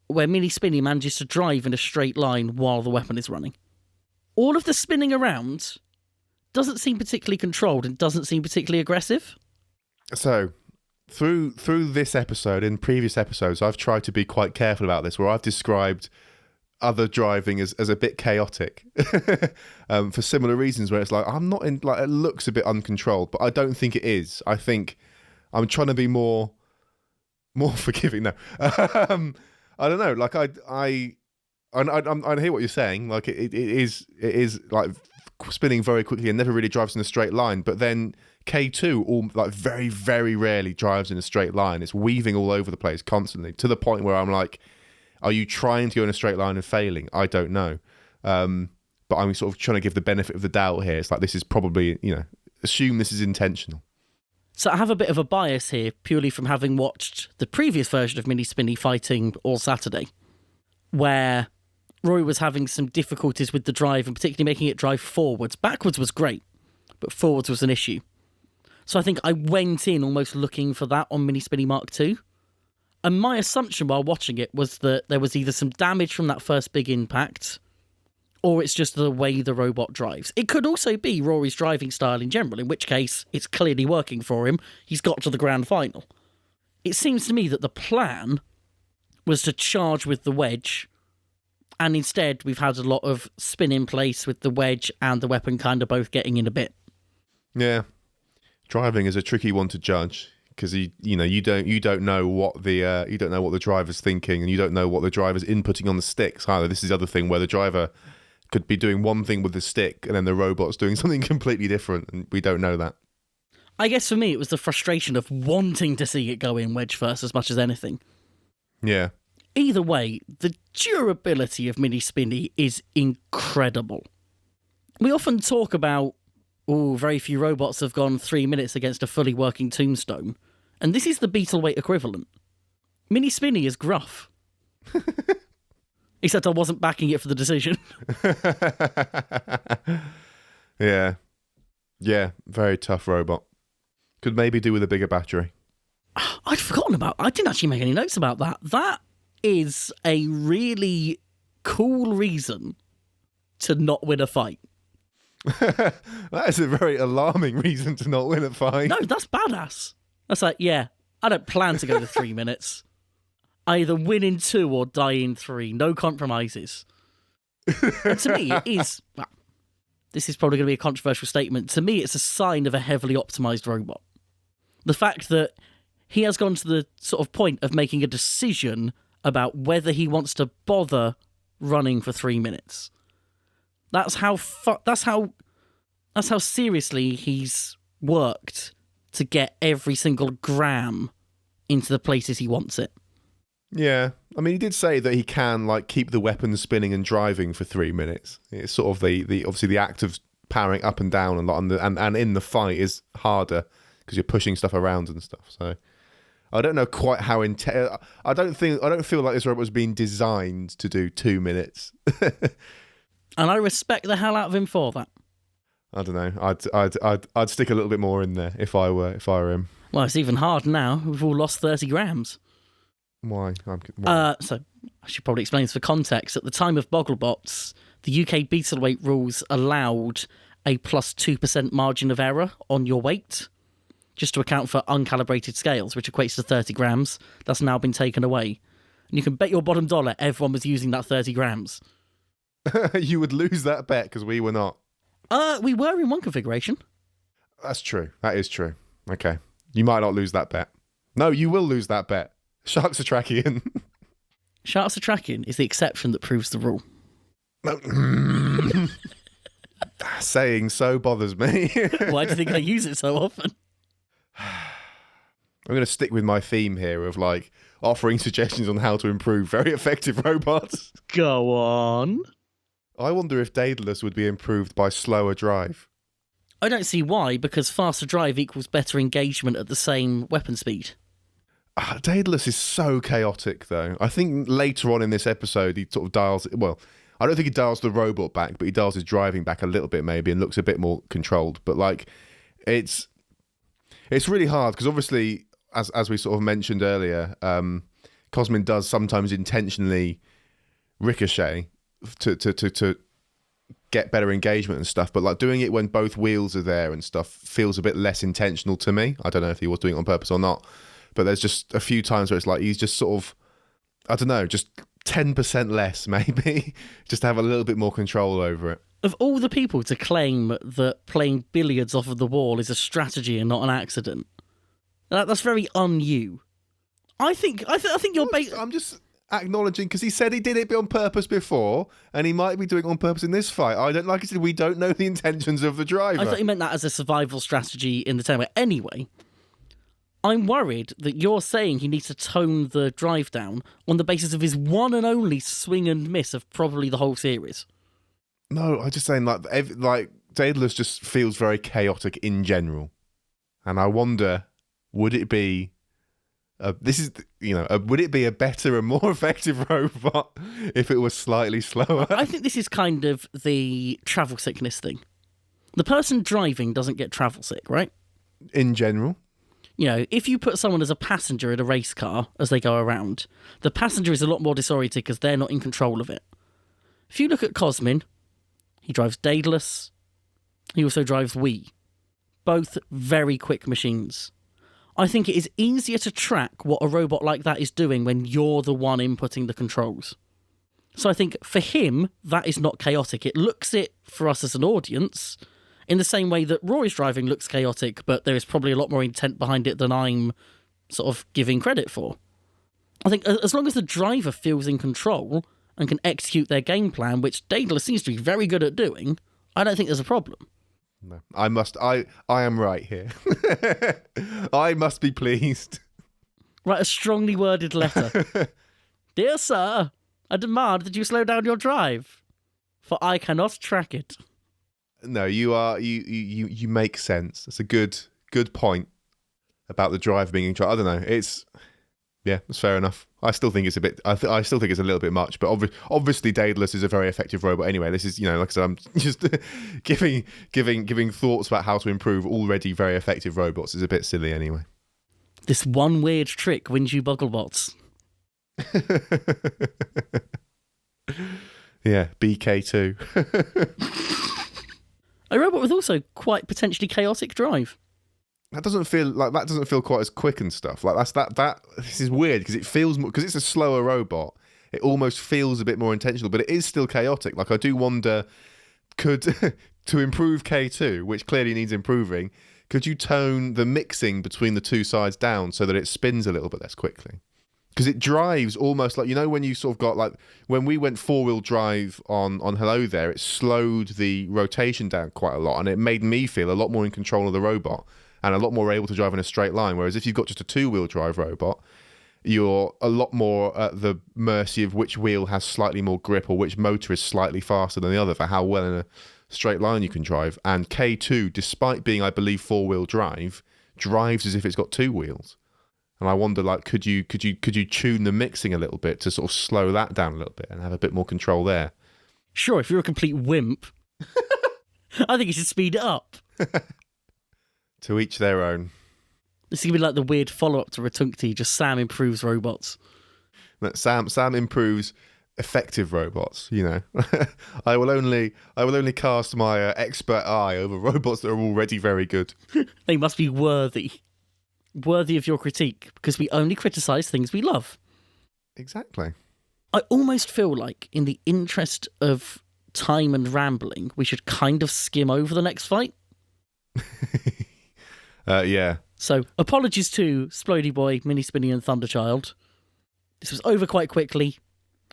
where Mini Spinny manages to drive in a straight line while the weapon is running. All of the spinning around doesn't seem particularly controlled and doesn't seem particularly aggressive. So, through this episode, in previous episodes, I've tried to be quite careful about this, where I've described other driving as a bit chaotic for similar reasons, where it's like, I'm not in, like, it looks a bit uncontrolled, but I don't think it is. I think I'm trying to be more forgiving. No, I don't know. Like I hear what you're saying. Like it is like spinning very quickly and never really drives in a straight line. But then K2 all like very, very rarely drives in a straight line. It's weaving all over the place constantly, to the point where I'm like, are you trying to go in a straight line and failing? I don't know. But I'm sort of trying to give the benefit of the doubt here. It's like, this is probably, assume this is intentional. So I have a bit of a bias here, purely from having watched the previous version of Mini Spinny fighting all Saturday, where Rory was having some difficulties with the drive, and particularly making it drive forwards. Backwards was great, but forwards was an issue. So I think I went in almost looking for that on Mini Spinny Mark II. And my assumption while watching it was that there was either some damage from that first big impact, or it's just the way the robot drives. It could also be Rory's driving style in general, in which case it's clearly working for him. He's got to the grand final. It seems to me that the plan was to charge with the wedge, and instead we've had a lot of spin in place with the wedge and the weapon kind of both getting in a bit. Yeah, driving is a tricky one to judge, because you don't know what the driver's thinking, and you don't know what the driver's inputting on the sticks either. This is the other thing, where the driver could be doing one thing with the stick and then the robot's doing something completely different, and we don't know that. I guess for me it was the frustration of wanting to see it go in wedge first as much as anything. Yeah. Either way, the durability of Mini Spinny is incredible. We often talk about, very few robots have gone 3 minutes against a fully working tombstone, and this is the Beetleweight equivalent. Mini Spinny is gruff. Except I wasn't backing it for the decision. Yeah. Yeah, very tough robot. Could maybe do with a bigger battery. I'd forgotten about... I didn't actually make any notes about that. That is a really cool reason to not win a fight. That is a very alarming reason to not win a fight. No, that's badass. That's like, yeah, I don't plan to go to 3 minutes. I either win in 2 or die in 3. No compromises. And to me, it is... Well, this is probably going to be a controversial statement. To me, it's a sign of a heavily optimised robot. The fact that he has gone to the sort of point of making a decision about whether he wants to bother running for 3 minutes. That's how seriously he's worked to get every single gram into the places he wants it. Yeah, I mean, he did say that he can like keep the weapon spinning and driving for 3 minutes. It's sort of the obviously the act of powering up and down a lot, and in the fight is harder because you're pushing stuff around and stuff. So I don't know quite how intense. I don't feel like this robot was being designed to do 2 minutes. And I respect the hell out of him for that. I don't know. I'd stick a little bit more in there if I were him. Well, it's even hard now. We've all lost 30 grams. Why? So I should probably explain this for context. At the time of Bugglebots, the UK beetle weight rules allowed a plus 2% margin of error on your weight, just to account for uncalibrated scales, which equates to 30 grams. That's now been taken away. And you can bet your bottom dollar everyone was using that 30 grams. You would lose that bet because we were not. We were in one configuration. That's true. That is true. Okay. You might not lose that bet. No, you will lose that bet. Sharks are tracking. Sharks are tracking is the exception that proves the rule. Saying so bothers me. Why do you think I use it so often? I'm going to stick with my theme here of like offering suggestions on how to improve very effective robots. Go on. I wonder if Daedalus would be improved by slower drive. I don't see why, because faster drive equals better engagement at the same weapon speed. Daedalus is so chaotic, though. I think later on in this episode, he sort of dials... Well, I don't think he dials the robot back, but he dials his driving back a little bit, maybe, and looks a bit more controlled. But, like, it's really hard, because obviously, as we sort of mentioned earlier, Cosmin does sometimes intentionally ricochet to get better engagement and stuff, but, like, doing it when both wheels are there and stuff feels a bit less intentional to me. I don't know if he was doing it on purpose or not. But there's just a few times where it's like he's just sort of, I don't know, just 10% less maybe, just to have a little bit more control over it. Of all the people to claim that playing billiards off of the wall is a strategy and not an accident, that's very un-you. I think you're... I'm just acknowledging, because he said he did it on purpose before, and he might be doing it on purpose in this fight. Like I said, we don't know the intentions of the driver. I thought you meant that as a survival strategy in the term. Anyway... I'm worried that you're saying he needs to tone the drive down on the basis of his one and only swing and miss of probably the whole series. No, I'm just saying, like Daedalus just feels very chaotic in general, and I wonder, would it be, would it be a better and more effective robot if it was slightly slower? I think this is kind of the travel sickness thing. The person driving doesn't get travel sick, right? In general. You know, if you put someone as a passenger in a race car as they go around, the passenger is a lot more disoriented because they're not in control of it. If you look at Cosmin, he drives Daedalus. He also drives Wii. Both very quick machines. I think it is easier to track what a robot like that is doing when you're the one inputting the controls. So I think for him, that is not chaotic. It looks it for us as an audience in the same way that Rory's driving looks chaotic, but there is probably a lot more intent behind it than I'm sort of giving credit for. I think as long as the driver feels in control and can execute their game plan, which Daedalus seems to be very good at doing, I don't think there's a problem. No, I am right here. I must be pleased. Write a strongly worded letter. Dear sir, I demand that you slow down your drive, for I cannot track it. No, you make sense. It's a good point about the drive being in control. I don't know. It's fair enough. I still think it's a bit. I still think it's a little bit much. But obviously, Daedalus is a very effective robot. Anyway, this is like I said, I'm just giving thoughts about how to improve already very effective robots is a bit silly. Anyway, this one weird trick wins you Bugglebots. Yeah, BK2. A robot with also quite potentially chaotic drive. That doesn't feel quite as quick and stuff. Like this is weird because it feels more, because it's a slower robot. It almost feels a bit more intentional, but it is still chaotic. Like I do wonder, could to improve K2, which clearly needs improving, could you tone the mixing between the two sides down so that it spins a little bit less quickly? Because it drives almost like, when you sort of got like, when we went 4-wheel drive on Hello There, it slowed the rotation down quite a lot, and it made me feel a lot more in control of the robot and a lot more able to drive in a straight line. Whereas if you've got just a 2-wheel drive robot, you're a lot more at the mercy of which wheel has slightly more grip or which motor is slightly faster than the other for how well in a straight line you can drive. And K2, despite being, I believe, 4-wheel drive, drives as if it's got 2 wheels. And I wonder, like, could you tune the mixing a little bit to sort of slow that down a little bit and have a bit more control there? Sure, if you're a complete wimp, I think you should speed it up. To each their own. This is going to be like the weird follow-up to Ratunkti, just Sam improves robots. Sam improves effective robots, I will only cast my expert eye over robots that are already very good. They must be worthy of your critique, because we only criticise things we love. Exactly. I almost feel like, in the interest of time and rambling, we should kind of skim over the next fight. Yeah. So, apologies to Splody Boy, Mini Spinny and Thunderchild. This was over quite quickly.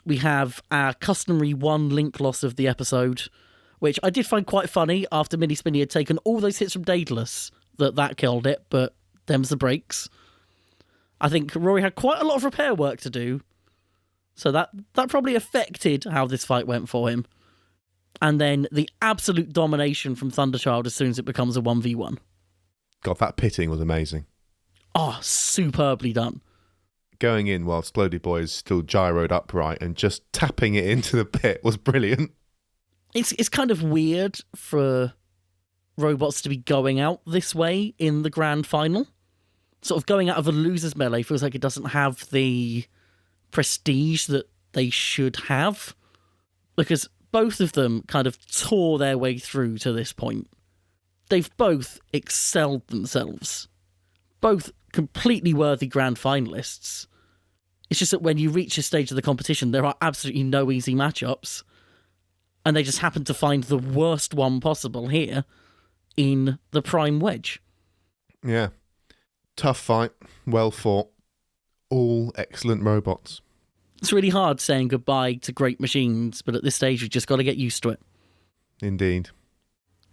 We have our customary one link loss of the episode, which I did find quite funny after Mini Spinny had taken all those hits from Daedalus, that killed it, but them's the breaks. I think Rory had quite a lot of repair work to do, so that probably affected how this fight went for him. And then the absolute domination from Thunderchild as soon as it becomes a 1v1. God, that pitting was amazing. Oh, superbly done. Going in while Splody Boy is still gyroed upright and just tapping it into the pit was brilliant. It's kind of weird for robots to be going out this way in the grand final. Sort of going out of a loser's melee feels like it doesn't have the prestige that they should have, because both of them kind of tore their way through to this point. They've both excelled themselves. Both completely worthy grand finalists. It's just that when you reach a stage of the competition, there are absolutely no easy matchups, and they just happen to find the worst one possible here in the Prime Wedge. Yeah. Tough fight, well fought, all excellent robots. It's really hard saying goodbye to great machines, but at this stage, we've just got to get used to it. Indeed.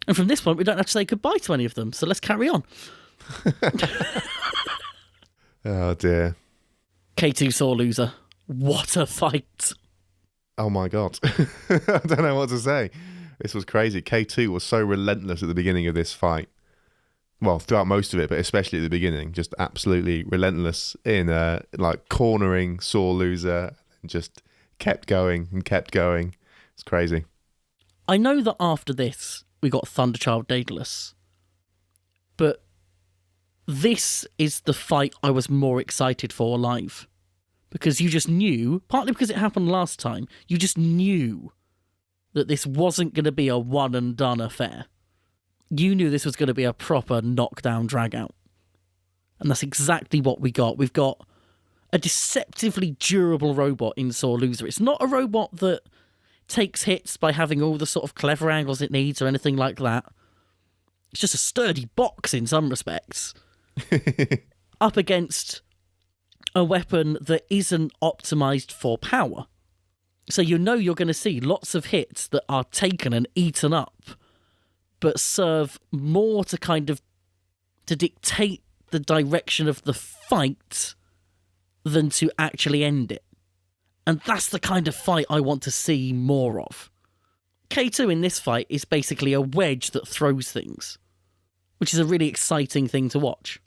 And from this point, we don't have to say goodbye to any of them, so let's carry on. Oh, dear. K2 sore loser. What a fight. Oh, my God. I don't know what to say. This was crazy. K2 was so relentless at the beginning of this fight. Well, throughout most of it, but especially at the beginning, just absolutely relentless in cornering sore loser, and just kept going and kept going. It's crazy. I know that after this, we got Thunderchild Daedalus, but this is the fight I was more excited for live, because you just knew, partly because it happened last time, you just knew that this wasn't going to be a one and done affair. You knew this was going to be a proper knockdown drag out. And that's exactly what we got. We've got a deceptively durable robot in Sore Loser. It's not a robot that takes hits by having all the sort of clever angles it needs or anything like that. It's just a sturdy box in some respects. Up against a weapon that isn't optimized for power. So you know you're going to see lots of hits that are taken and eaten up, but serve more to kind of to dictate the direction of the fight than to actually end it. And that's the kind of fight I want to see more of. K2 in this fight is basically a wedge that throws things, which is a really exciting thing to watch.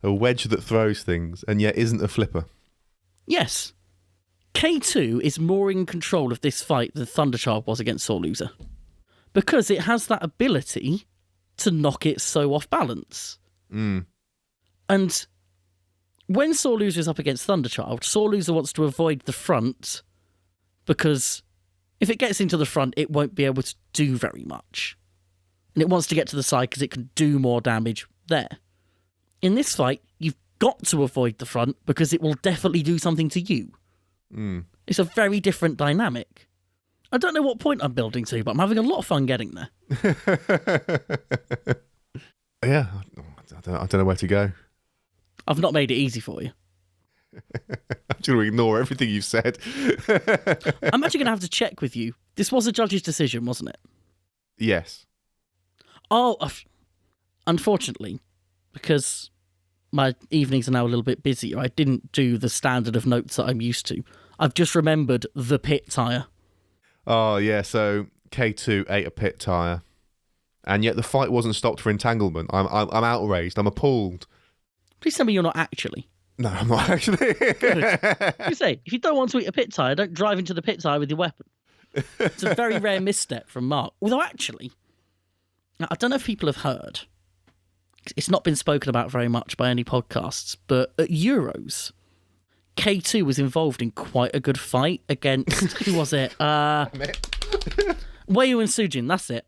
A wedge that throws things and yet isn't a flipper. Yes. K2 is more in control of this fight than Thunderchild was against Sore Loser, because it has that ability to knock it so off balance. Mm. And when Sore Loser is up against Thunderchild, Sore Loser wants to avoid the front, because if it gets into the front, it won't be able to do very much. And it wants to get to the side because it can do more damage there. In this fight, you've got to avoid the front because it will definitely do something to you. Mm. It's a very different dynamic. I don't know what point I'm building to, but I'm having a lot of fun getting there. Yeah, I don't know where to go. I've not made it easy for you. I'm just going to ignore everything you've said. I'm actually going to have to check with you. This was a judge's decision, wasn't it? Yes. Oh, unfortunately, because my evenings are now a little bit busier, I didn't do the standard of notes that I'm used to. I've just remembered the pit tyre. Oh, yeah, so K2 ate a pit tyre. And yet the fight wasn't stopped for entanglement. I'm outraged. I'm appalled. Please tell me you're not actually. No, I'm not actually. You say, if you don't want to eat a pit tyre, don't drive into the pit tyre with your weapon. It's a very rare misstep from Mark. Although actually, I don't know if people have heard. It's not been spoken about very much by any podcasts, but at Euros, K2 was involved in quite a good fight against, who was it? Wei Yu and Sujin, that's it.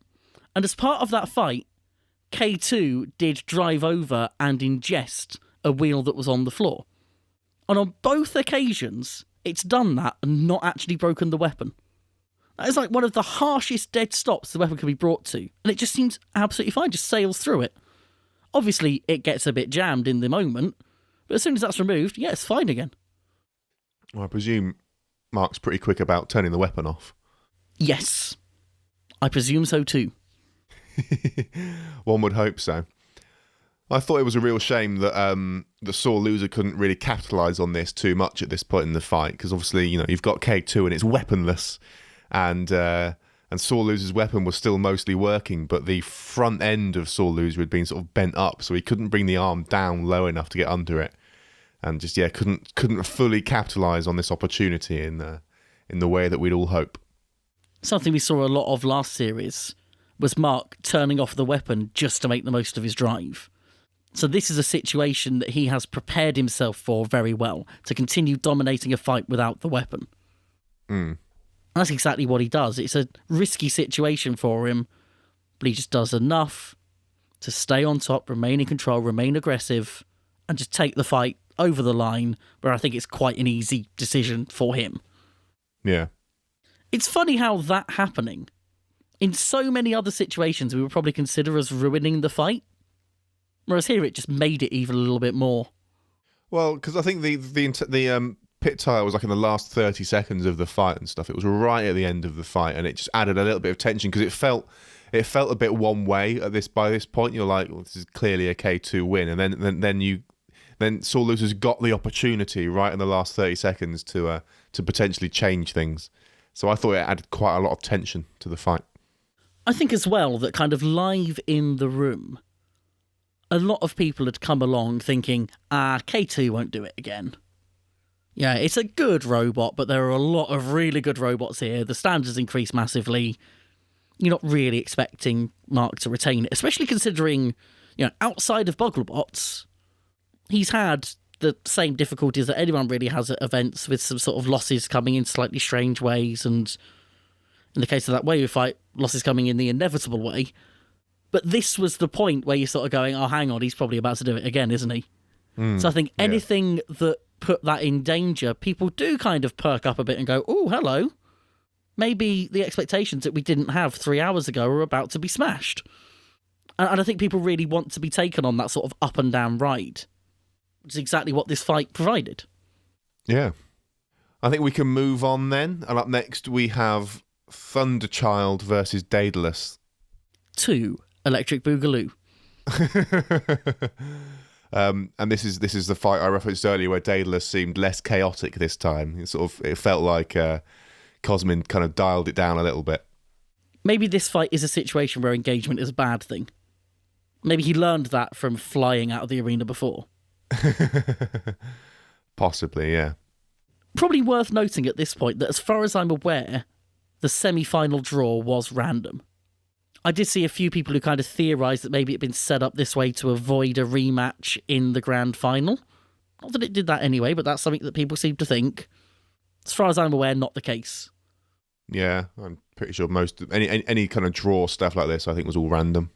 And as part of that fight, K2 did drive over and ingest a wheel that was on the floor. And on both occasions, it's done that and not actually broken the weapon. That is like one of the harshest dead stops the weapon can be brought to. And it just seems absolutely fine, just sails through it. Obviously, it gets a bit jammed in the moment, but as soon as that's removed, yeah, it's fine again. Well, I presume Mark's pretty quick about turning the weapon off. Yes. I presume so too. One would hope so. I thought it was a real shame that the sore loser couldn't really capitalise on this too much at this point in the fight, because obviously, you've got K2 and it's weaponless, and sore loser's weapon was still mostly working, but the front end of sore loser had been sort of bent up, so he couldn't bring the arm down low enough to get under it, and just couldn't fully capitalise on this opportunity in the way that we'd all hope. Something we saw a lot of last series was Mark turning off the weapon just to make the most of his drive. So this is a situation that he has prepared himself for very well, to continue dominating a fight without the weapon. Mm. And that's exactly what he does. It's a risky situation for him, but he just does enough to stay on top, remain in control, remain aggressive, and just take the fight over the line, where I think it's quite an easy decision for him. Yeah. It's funny how that happening, in so many other situations, we would probably consider as ruining the fight. Whereas here, it just made it even a little bit more. Well, because I think the pit tyre was like in the last 30 seconds of the fight and stuff. It was right at the end of the fight, and it just added a little bit of tension, because it felt a bit one way by this point. You're like, well, this is clearly a K2 win, and then sore loser's got the opportunity right in the last 30 seconds to potentially change things. So I thought it added quite a lot of tension to the fight. I think as well that kind of live in the room, a lot of people had come along thinking, K2 won't do it again. Yeah, it's a good robot, but there are a lot of really good robots here. The standards increase massively. You're not really expecting Mark to retain it, especially considering, outside of Bugglebots, he's had the same difficulties that anyone really has at events, with some sort of losses coming in slightly strange ways, and in the case of that Wei Yu fight, losses coming in the inevitable way. But this was the point where you're sort of going, oh, hang on, he's probably about to do it again, isn't he? So I think anything that put that in danger, people do kind of perk up a bit and go, oh, hello. Maybe the expectations that we didn't have 3 hours ago are about to be smashed. And I think people really want to be taken on that sort of up and down ride, which is exactly what this fight provided. Yeah. I think we can move on then. And up next we have Thunderchild versus Daedalus. 2 Electric Boogaloo. And this is the fight I referenced earlier, where Daedalus seemed less chaotic this time. It felt like Cosmin kind of dialed it down a little bit. Maybe this fight is a situation where engagement is a bad thing. Maybe he learned that from flying out of the arena before. Possibly, yeah. Probably worth noting at this point that, as far as I'm aware, the semi-final draw was random. I did see a few people who kind of theorised that maybe it had been set up this way to avoid a rematch in the grand final. Not that it did that anyway, but that's something that people seem to think. As far as I'm aware, not the case. Yeah, I'm pretty sure any kind of draw stuff like this, I think, was all random.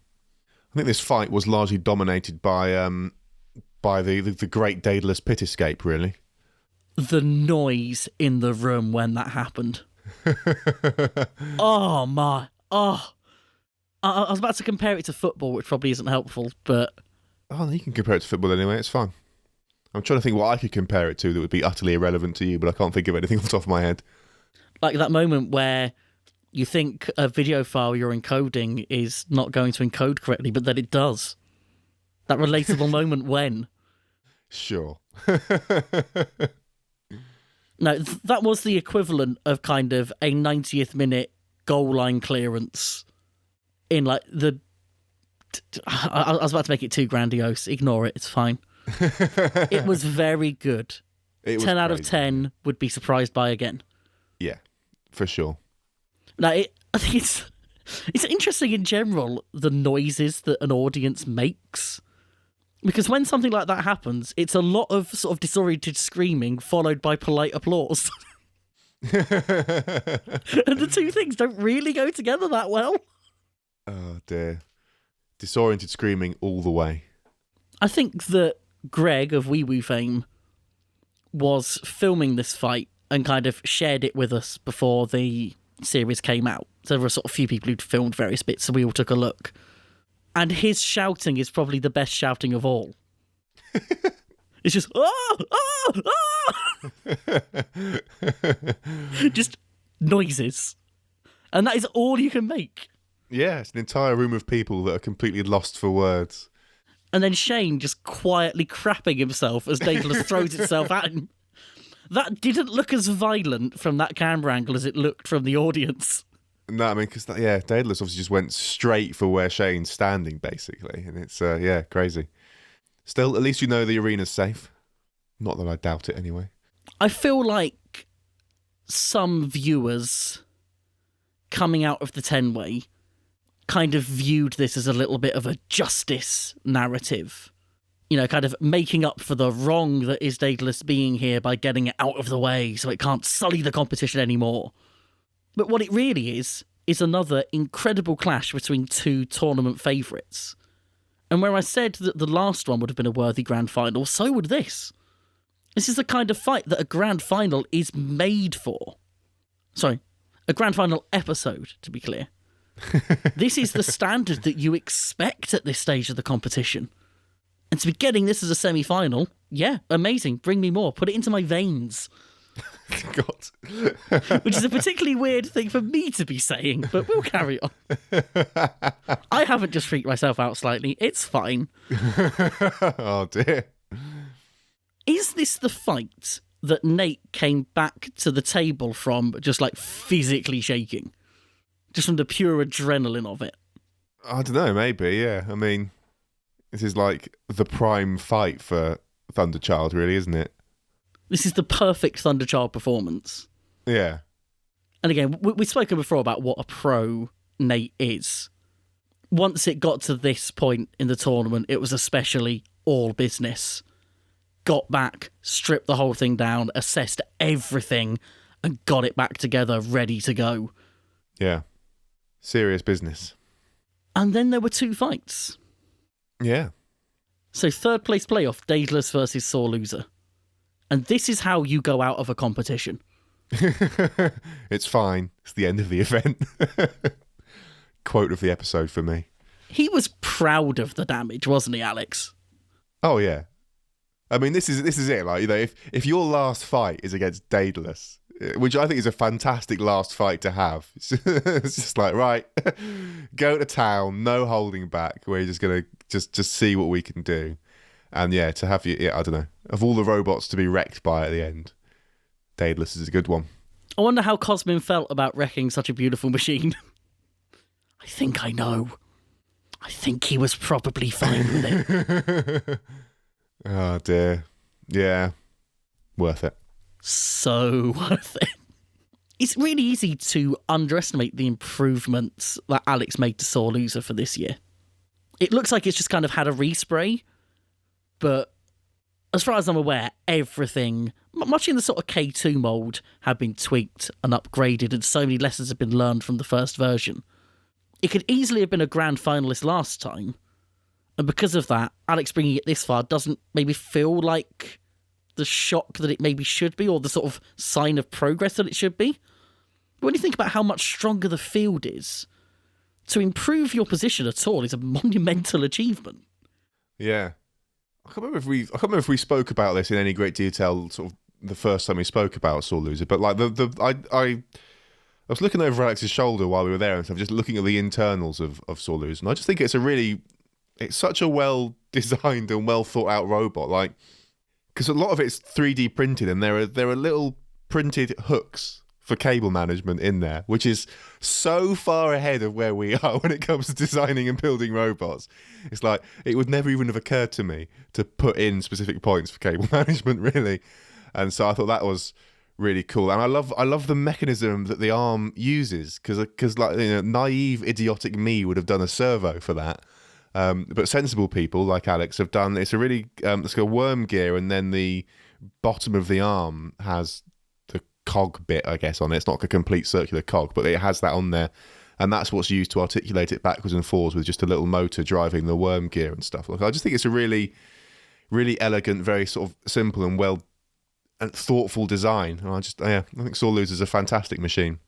I think this fight was largely dominated by the great Daedalus pit escape, really. The noise in the room when that happened. Oh my! Oh, I was about to compare it to football, which probably isn't helpful, but you can compare it to football anyway. It's fine. I'm trying to think what I could compare it to that would be utterly irrelevant to you, but I can't think of anything off the top of my head. Like that moment where you think a video file you're encoding is not going to encode correctly, but then it does. That relatable moment when. Sure. No, that was the equivalent of kind of a 90th minute goal line clearance in like the... I was about to make it too grandiose. Ignore it. It's fine. It was very good. 10 out of 10 would be surprised by again. Yeah, for sure. Now, I think it's interesting in general, the noises that an audience makes. Because when something like that happens, it's a lot of sort of disoriented screaming followed by polite applause. And the two things don't really go together that well. Oh, dear. Disoriented screaming all the way. I think that Greg of Wee Woo fame was filming this fight and kind of shared it with us before the series came out. So there were sort of a few people who'd filmed various bits, so we all took a look. And his shouting is probably the best shouting of all. It's just, ah, ah, ah! Just noises. And that is all you can make. Yeah, it's an entire room of people that are completely lost for words. And then Shane just quietly crapping himself as Daedalus throws itself at him. That didn't look as violent from that camera angle as it looked from the audience. No, I mean, because, Daedalus obviously just went straight for where Shane's standing, basically. And it's, crazy. Still, at least you know the arena's safe. Not that I doubt it, anyway. I feel like some viewers coming out of the 10-way kind of viewed this as a little bit of a justice narrative. You know, kind of making up for the wrong that is Daedalus being here by getting it out of the way so it can't sully the competition anymore. But what it really is another incredible clash between two tournament favourites. And where I said that the last one would have been a worthy grand final, so would this. This is the kind of fight that a grand final is made for. Sorry, a grand final episode, to be clear. This is the standard that you expect at this stage of the competition. And to be getting this as a semi-final, yeah, amazing. Bring me more. Put it into my veins. God. Which is a particularly weird thing for me to be saying, but we'll carry on. I haven't just freaked myself out slightly. It's fine. Oh, dear. Is this the fight that Nate came back to the table from just like physically shaking? Just from the pure adrenaline of it? I don't know, maybe, yeah. I mean, this is like the prime fight for Thunderchild, really, isn't it? This is the perfect Thunderchild performance. Yeah. And again, we've spoken before about what a pro Nate is. Once it got to this point in the tournament, it was especially all business. Got back, stripped the whole thing down, assessed everything, and got it back together, ready to go. Yeah. Serious business. And then there were two fights. Yeah. So third place playoff, Daedalus versus Sore Loser. And this is how you go out of a competition. It's fine. It's the end of the event. Quote of the episode for me. He was proud of the damage, wasn't he, Alex? Oh, yeah. I mean, this is it. Like, you know, if your last fight is against Daedalus, which I think is a fantastic last fight to have, it's just like, right, go to town, no holding back. We're just gonna just see what we can do. And yeah, to have you, I don't know, of all the robots to be wrecked by at the end, Daedalus is a good one. I wonder how Cosmin felt about wrecking such a beautiful machine. I think I know. I think he was probably fine with it. Oh dear. Yeah. Worth it. So worth it. It's really easy to underestimate the improvements that Alex made to Sore Loser for this year. It looks like it's just kind of had a respray, but as far as I'm aware, everything, much in the sort of K2 mould, had been tweaked and upgraded, and so many lessons have been learned from the first version. It could easily have been a grand finalist last time, and because of that, Alex bringing it this far doesn't maybe feel like the shock that it maybe should be, or the sort of sign of progress that it should be. But when you think about how much stronger the field is, to improve your position at all is a monumental achievement. Yeah. I can't remember if we spoke about this in any great detail, sort of the first time we spoke about Sore Loser, but like I was looking over Alex's shoulder while we were there and stuff, just looking at the internals of Sore Loser, and I just think it's such a well designed and well thought out robot, like, because a lot of it's 3D printed, and there are little printed hooks for cable management in there, which is so far ahead of where we are when it comes to designing and building robots. It's like, it would never even have occurred to me to put in specific points for cable management, really. And so I thought that was really cool. And I love the mechanism that the arm uses, because like, you know, naive, idiotic me would have done a servo for that. But sensible people like Alex have done, it's got a worm gear, and then the bottom of the arm has the cog bit, I guess, on it. It's not like a complete circular cog, but it has that on there, and that's what's used to articulate it backwards and forwards with just a little motor driving the worm gear and stuff. Like, I just think it's a really, really elegant, very sort of simple and well and thoughtful design. And I think Sore Loser is a fantastic machine.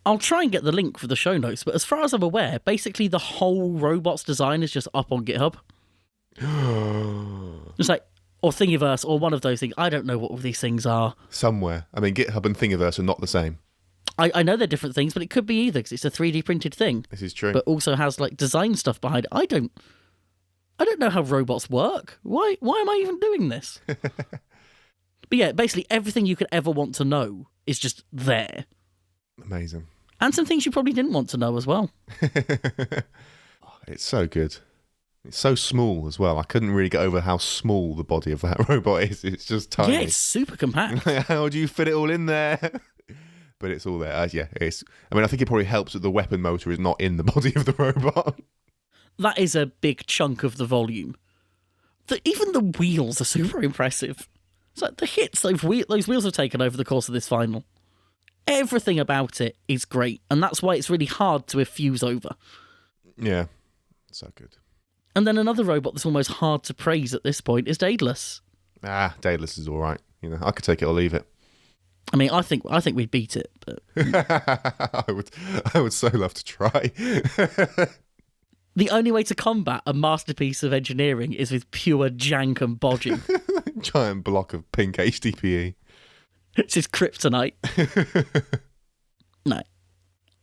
I'll try and get the link for the show notes, but as far as I'm aware, basically the whole robot's design is just up on GitHub. It's like, or Thingiverse, or one of those things. I don't know what all these things are. Somewhere. I mean, GitHub and Thingiverse are not the same. I know they're different things, but it could be either, because it's a 3D printed thing. This is true. But also has like design stuff behind it. I don't know how robots work. Why am I even doing this? But yeah, basically everything you could ever want to know is just there. Amazing. And some things you probably didn't want to know as well. It's so good. It's so small as well. I couldn't really get over how small the body of that robot is. It's just tiny. Yeah, it's super compact. How do you fit it all in there? But it's all there. I think it probably helps that the weapon motor is not in the body of the robot. That is a big chunk of the volume. Even the wheels are super impressive. It's like the hits those wheels have taken over the course of this final. Everything about it is great, and that's why it's really hard to effuse over. Yeah, so good. And then another robot that's almost hard to praise at this point is Daedalus. Daedalus is all right. You know, I could take it or leave it. I mean, I think we'd beat it, but I would so love to try. The only way to combat a masterpiece of engineering is with pure jank and bodging. Giant block of pink HDPE. It's his kryptonite. No.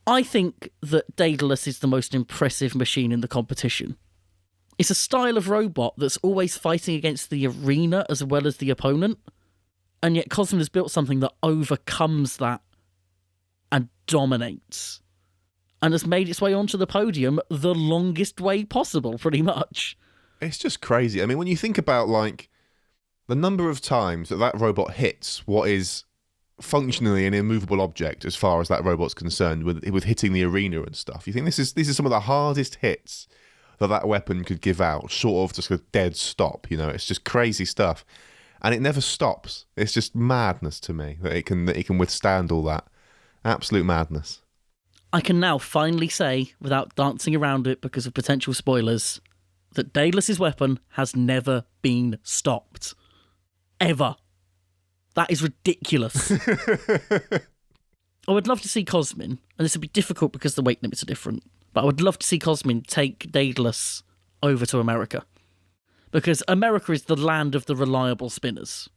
I think that Daedalus is the most impressive machine in the competition. It's a style of robot that's always fighting against the arena as well as the opponent, and yet Cosmin has built something that overcomes that and dominates, and has made its way onto the podium the longest way possible, pretty much. It's just crazy. I mean, when you think about, like, the number of times that robot hits what is functionally an immovable object as far as that robot's concerned, with hitting the arena and stuff, you think this is some of the hardest hits that weapon could give out, short of just a dead stop. You know, it's just crazy stuff, and it never stops. It's just madness to me that it can withstand all that. Absolute madness. I can now finally say, without dancing around it because of potential spoilers, that Daedalus's weapon has never been stopped. Ever. That is ridiculous. I would love to see Cosmin, and this would be difficult because the weight limits are different, but I would love to see Cosmin take Daedalus over to America. Because America is the land of the reliable spinners.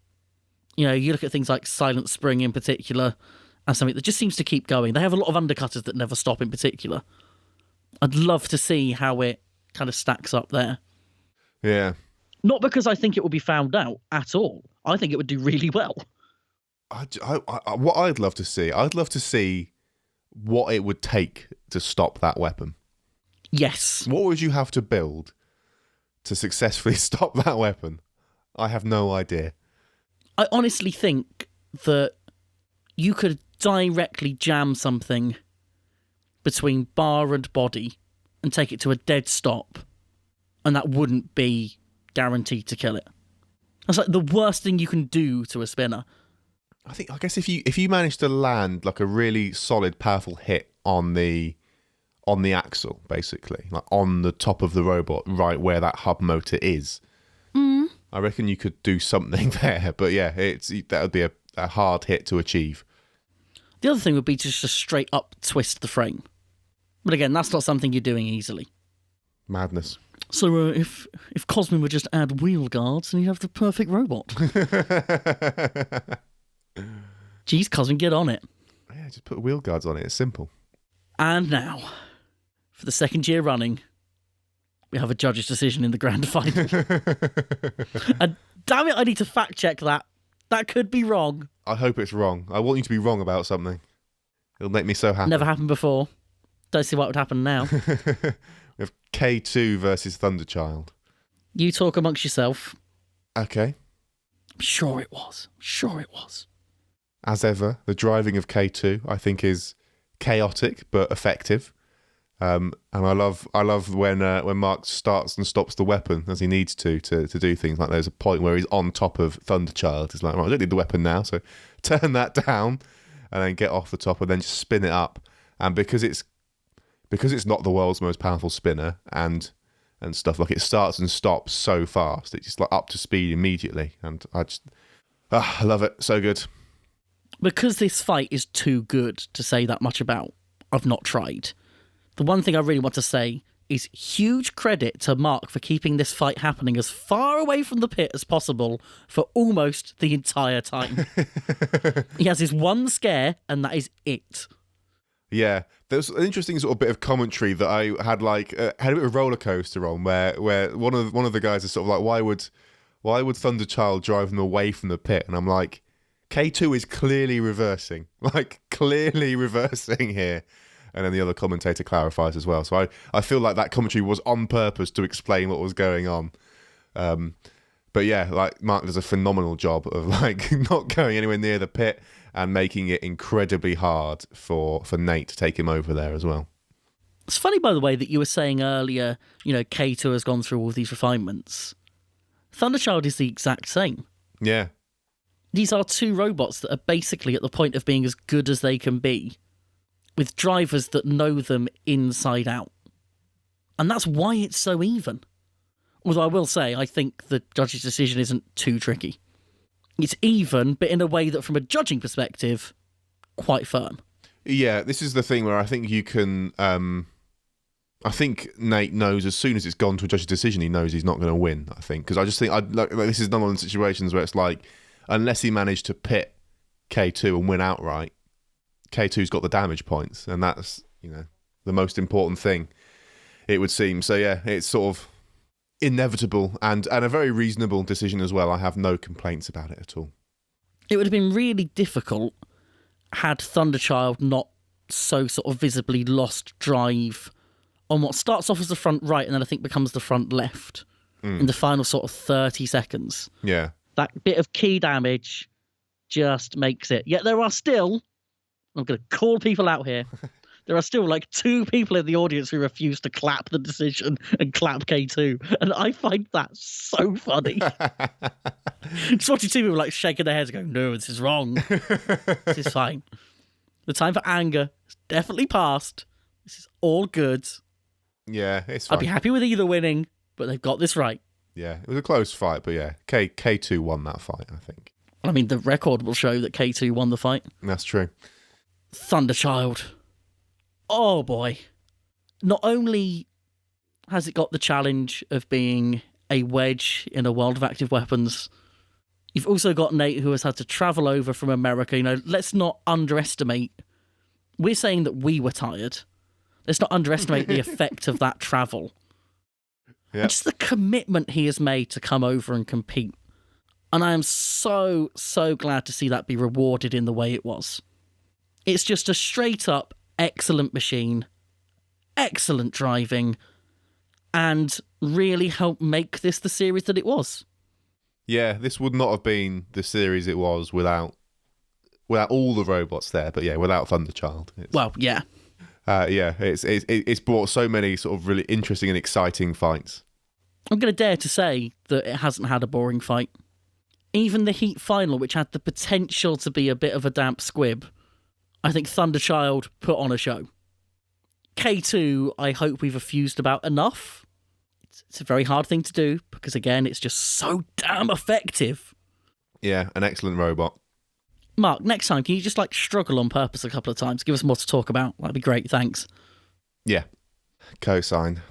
You know, you look at things like Silent Spring in particular, and something that just seems to keep going. They have a lot of undercutters that never stop in particular. I'd love to see how it kind of stacks up there. Yeah. Not because I think it will be found out at all. I think it would do really well. What I'd love to see what it would take to stop that weapon. Yes. What would you have to build to successfully stop that weapon? I have no idea. I honestly think that you could directly jam something between bar and body and take it to a dead stop, and that wouldn't be guaranteed to kill it. That's like the worst thing you can do to a spinner. I guess if you manage to land like a really solid, powerful hit on the axle, basically, like on the top of the robot, right where that hub motor is, I reckon you could do something there. But yeah, that would be a hard hit to achieve. The other thing would be to just straight up twist the frame. But again, that's not something you're doing easily. Madness. So if Cosmin would just add wheel guards, then you'd have the perfect robot. Jeez, Cosmin, get on it. Yeah, just put wheel guards on it. It's simple. And now, for the second year running, we have a judge's decision in the grand final. And damn it, I need to fact check that. That could be wrong. I hope it's wrong. I want you to be wrong about something. It'll make me so happy. Never happened before. Don't see what would happen now. We have K2 versus Thunderchild. You talk amongst yourself. Okay. I'm sure it was. As ever, the driving of K2, I think, is chaotic but effective. And I love when Mark starts and stops the weapon as he needs to do things. Like there's a point where he's on top of Thunderchild. He's like, right, I don't need the weapon now, so turn that down and then get off the top and then just spin it up. And because it's not the world's most powerful spinner and stuff, like it starts and stops so fast, it's just like up to speed immediately. And I love it. So good. Because this fight is too good to say that much about, I've not tried. The one thing I really want to say is huge credit to Mark for keeping this fight happening as far away from the pit as possible for almost the entire time. He has his one scare, and that is it. Yeah, there's an interesting sort of bit of commentary that I had had a bit of a roller coaster on, where one of the guys is sort of like, why would Thunderchild drive them away from the pit? And I'm like, K2 is clearly reversing here. And then the other commentator clarifies as well. So I feel like that commentary was on purpose to explain what was going on. But yeah, like Mark does a phenomenal job of like not going anywhere near the pit and making it incredibly hard for Nate to take him over there as well. It's funny, by the way, that you were saying earlier, K2 has gone through all these refinements. Thunderchild is the exact same. Yeah. These are two robots that are basically at the point of being as good as they can be, with drivers that know them inside out. And that's why it's so even. Although I will say, I think the judge's decision isn't too tricky. It's even, but in a way that from a judging perspective, quite firm. Yeah, this is the thing where I think you can... I think Nate knows as soon as it's gone to a judge's decision, he knows he's not going to win, I think. Because I just think this is one of the situations where it's like, unless he managed to pit K2 and win outright, K2's got the damage points, and that's, the most important thing, it would seem. So yeah, it's sort of inevitable and a very reasonable decision as well. I have no complaints about it at all. It would have been really difficult had Thunderchild not so sort of visibly lost drive on what starts off as the front right and then I think becomes the front left in the final sort of 30 seconds. Yeah. That bit of key damage just makes it. Yet there are still... I'm going to call people out here. There are still like two people in the audience who refuse to clap the decision and clap K2. And I find that so funny. Just watching two people like shaking their heads going, no, this is wrong. This is fine. The time for anger has definitely passed. This is all good. Yeah, it's fine. I'd be happy with either winning, but they've got this right. Yeah, it was a close fight, but yeah, K2 won that fight, I think. I mean, the record will show that K2 won the fight. That's true. Thunderchild. Oh boy. Not only has it got the challenge of being a wedge in a world of active weapons, you've also got Nate who has had to travel over from America. Let's not underestimate. We're saying that we were tired. Let's not underestimate the effect of that travel. Yep. And just the commitment he has made to come over and compete. And I am so, so glad to see that be rewarded in the way it was. It's just a straight up excellent machine, excellent driving, and really helped make this the series that it was. Yeah, this would not have been the series it was without all the robots there, but yeah, without Thunderchild. Well, yeah. It's brought so many sort of really interesting and exciting fights. I'm going to dare to say that it hasn't had a boring fight. Even the heat final, which had the potential to be a bit of a damp squib, I think Thunderchild put on a show. K2, I hope we've effused about enough. It's a very hard thing to do, because again, it's just so damn effective. Yeah, an excellent robot. Mark, next time, can you just struggle on purpose a couple of times? Give us more to talk about. That'd be great, thanks. Yeah, co-signed.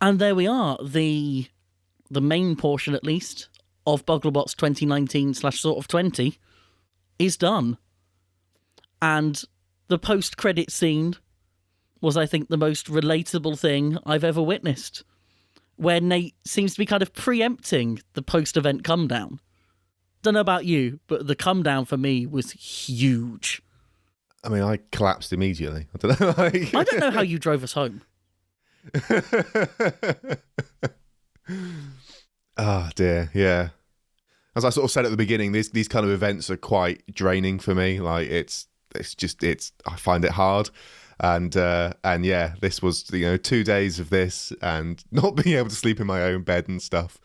And there we are, the main portion at least of Bugglebots 2019/20 is done. And the post-credit scene was, I think, the most relatable thing I've ever witnessed, where Nate seems to be kind of preempting the post-event come-down. Don't know about you, but the come-down for me was huge. I mean, I collapsed immediately. I don't know. I don't know how you drove us home. Oh dear, yeah. As I sort of said at the beginning, these kind of events are quite draining for me. Like it's I find it hard, and yeah, this was 2 days of this and not being able to sleep in my own bed and stuff.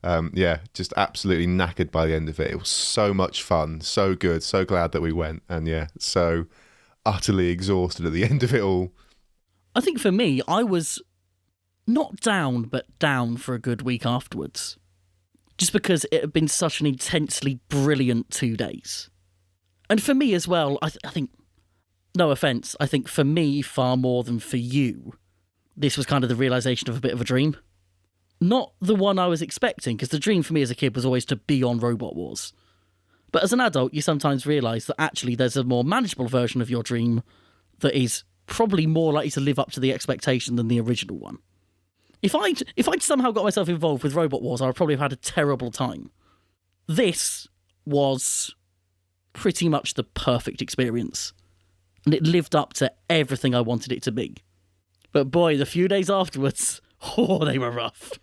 Yeah, just absolutely knackered by the end of it. It was so much fun, so good, so glad that we went, and yeah, so utterly exhausted at the end of it all. I think for me, I was not down, but down for a good week afterwards. Just because it had been such an intensely brilliant 2 days. And for me as well, I think, no offence, I think for me, far more than for you, this was kind of the realisation of a bit of a dream. Not the one I was expecting, because the dream for me as a kid was always to be on Robot Wars. But as an adult, you sometimes realise that actually there's a more manageable version of your dream that is probably more likely to live up to the expectation than the original one. If I'd somehow got myself involved with Robot Wars, I would probably have had a terrible time. This was pretty much the perfect experience. And it lived up to everything I wanted it to be. But boy, the few days afterwards, oh, they were rough.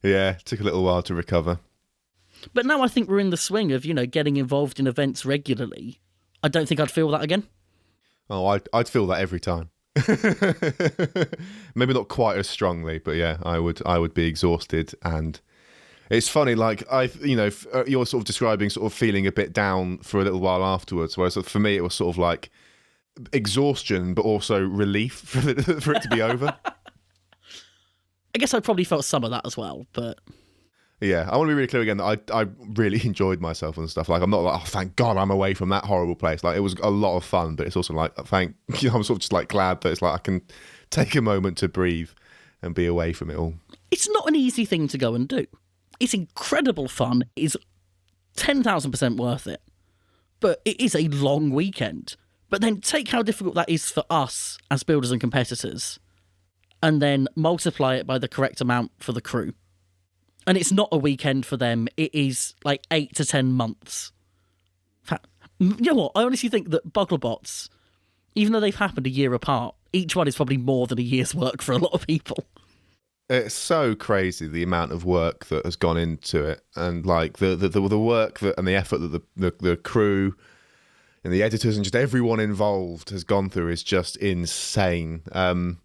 Yeah, it took a little while to recover. But now I think we're in the swing of, getting involved in events regularly. I don't think I'd feel that again. Oh, I'd feel that every time. Maybe not quite as strongly, but yeah, I would be exhausted. And it's funny, like you're sort of describing sort of feeling a bit down for a little while afterwards, whereas for me it was sort of like exhaustion but also relief for it to be over. I guess I probably felt some of that as well, but yeah, I want to be really clear again that I really enjoyed myself and stuff. Like, I'm not like, oh, thank God I'm away from that horrible place. Like, it was a lot of fun, but it's also like, I'm sort of just like glad that it's like I can take a moment to breathe and be away from it all. It's not an easy thing to go and do. It's incredible fun. It's 10,000% worth it. But it is a long weekend. But then take how difficult that is for us as builders and competitors, and then multiply it by the correct amount for the crew. And it's not a weekend for them. It is like 8 to 10 months. In fact, you know what? I honestly think that Bugglebots, even though they've happened a year apart, each one is probably more than a year's work for a lot of people. It's so crazy the amount of work that has gone into it, and like the work that and the effort that the crew and the editors and just everyone involved has gone through is just insane. I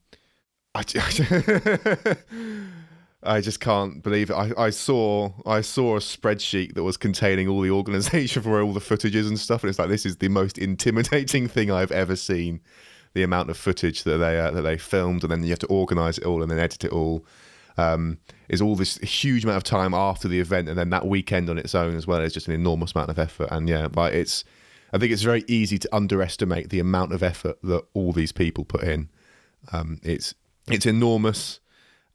just can't believe it. I saw a spreadsheet that was containing all the organisation for all the footages and stuff, and it's like, this is the most intimidating thing I've ever seen. The amount of footage that they filmed, and then you have to organise it all and then edit it all, is all this huge amount of time after the event, and then that weekend on its own as well is just an enormous amount of effort. And yeah, like I think it's very easy to underestimate the amount of effort that all these people put in. It's enormous.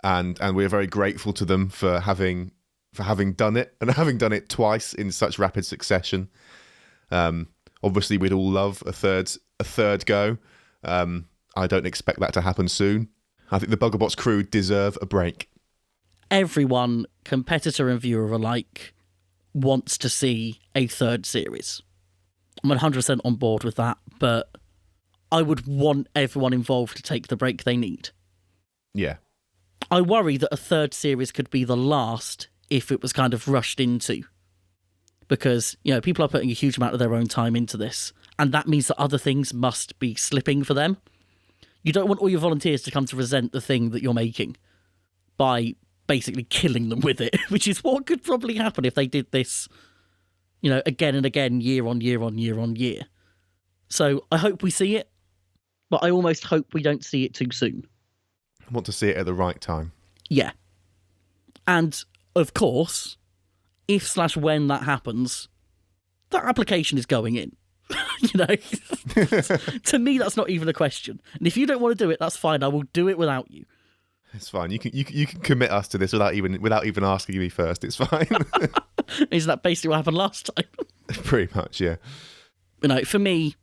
And we're very grateful to them for having done it, and having done it twice in such rapid succession. Obviously, we'd all love a third go. I don't expect that to happen soon. I think the Bugglebots crew deserve a break. Everyone, competitor and viewer alike, wants to see a third series. I'm 100% on board with that, but I would want everyone involved to take the break they need. Yeah. I worry that a third series could be the last if it was kind of rushed into. Because, people are putting a huge amount of their own time into this, and that means that other things must be slipping for them. You don't want all your volunteers to come to resent the thing that you're making by basically killing them with it, which is what could probably happen if they did this, again and again, year on year on year on year. So I hope we see it, but I almost hope we don't see it too soon. I want to see it at the right time. Yeah. And, of course, if/when that happens, that application is going in. To me, that's not even a question. And if you don't want to do it, that's fine. I will do it without you. It's fine. You can commit us to this without even asking me first. It's fine. Is that basically what happened last time? Pretty much, yeah. For me,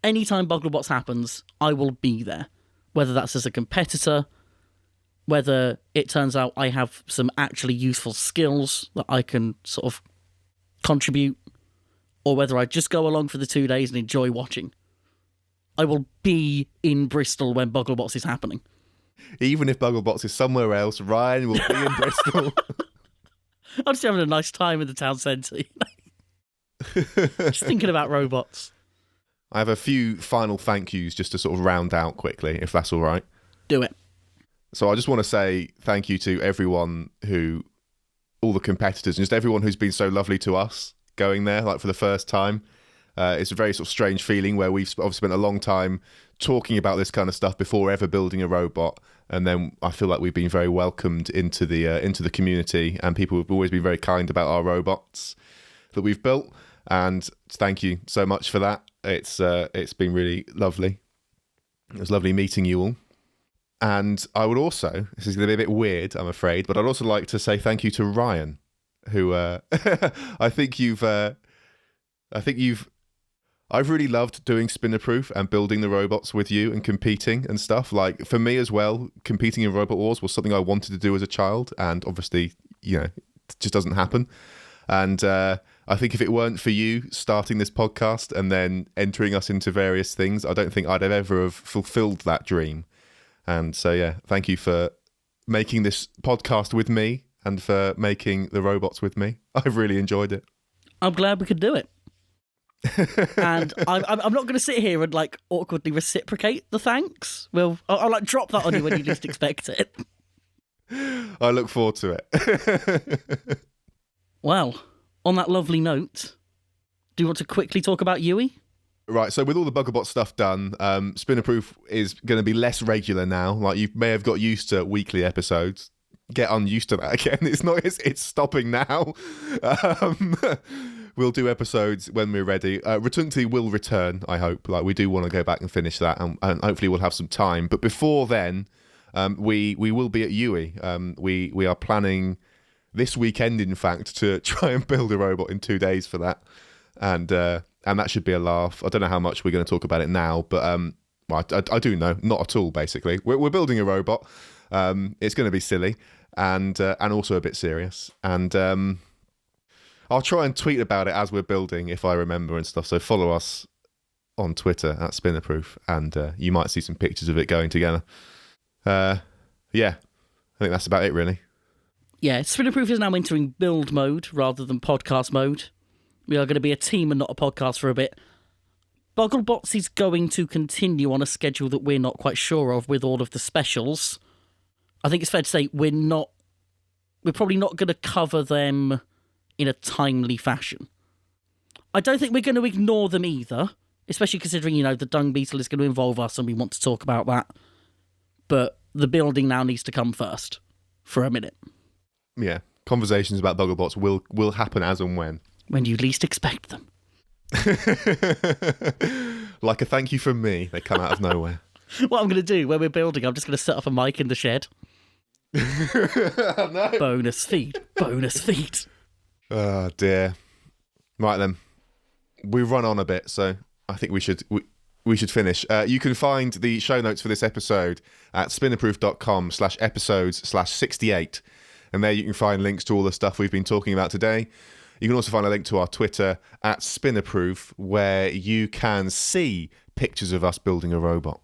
anytime Bugglebots happens, I will be there. Whether that's as a competitor, whether it turns out I have some actually useful skills that I can sort of contribute, or whether I just go along for the 2 days and enjoy watching. I will be in Bristol when Bugglebots is happening. Even if Bugglebots is somewhere else, Ryan will be in Bristol. I'm just having a nice time in the town centre. Just thinking about robots. I have a few final thank yous just to sort of round out quickly, if that's all right. Do it. So I just want to say thank you to everyone all the competitors, and just everyone who's been so lovely to us going there, like for the first time. It's a very sort of strange feeling where we've obviously spent a long time talking about this kind of stuff before ever building a robot, and then I feel like we've been very welcomed into the community, and people have always been very kind about our robots that we've built. And thank you so much for that. It's been really lovely. It was lovely meeting you all. And I would also, this is going to be a bit weird, I'm afraid, but I'd also like to say thank you to Ryan, who I've really loved doing Spinnerproof and building the robots with you and competing and stuff. Like, for me as well, competing in Robot Wars was something I wanted to do as a child, and obviously, it just doesn't happen. And I think if it weren't for you starting this podcast and then entering us into various things, I don't think I'd ever have fulfilled that dream. And so, yeah, thank you for making this podcast with me and for making the robots with me. I've really enjoyed it. I'm glad we could do it. And I'm not going to sit here and like awkwardly reciprocate the thanks. I'll like drop that on you when you least expect it. I look forward to it. Well, on that lovely note, do you want to quickly talk about Yui? Right, so with all the Bugglebot stuff done, Spinnerproof is going to be less regular now. Like, you may have got used to weekly episodes. Get unused to that again. It's stopping now. We'll do episodes when we're ready. Return will return, I hope. Like, we do want to go back and finish that, and hopefully we'll have some time. But before then, we will be at Yui. We are planning this weekend, in fact, to try and build a robot in 2 days for that. And that should be a laugh. I don't know how much we're going to talk about it now, but I do know. Not at all, basically. We're building a robot. It's going to be silly and also a bit serious. And I'll try and tweet about it as we're building if I remember and stuff. So follow us on Twitter at Spinnerproof, and you might see some pictures of it going together. Yeah, I think that's about it, really. Yeah, Spinnerproof is now entering build mode rather than podcast mode. We are going to be a team and not a podcast for a bit. Bugglebots is going to continue on a schedule that we're not quite sure of with all of the specials. I think it's fair to say we're probably not going to cover them in a timely fashion. I don't think we're going to ignore them either, especially considering, the dung beetle is going to involve us and we want to talk about that. But the building now needs to come first for a minute. Yeah, conversations about Bugglebots will happen as and when. When you least expect them. Like a thank you from me, they come out of nowhere. What I'm going to do when we're building, I'm just going to set up a mic in the shed. No. Bonus feed. Oh dear. Right then, we run on a bit, so I think we should finish. You can find the show notes for this episode at spinnerproof.com/episodes/68, and there you can find links to all the stuff we've been talking about today. You can also find a link to our Twitter at Spinnerproof, where you can see pictures of us building a robot.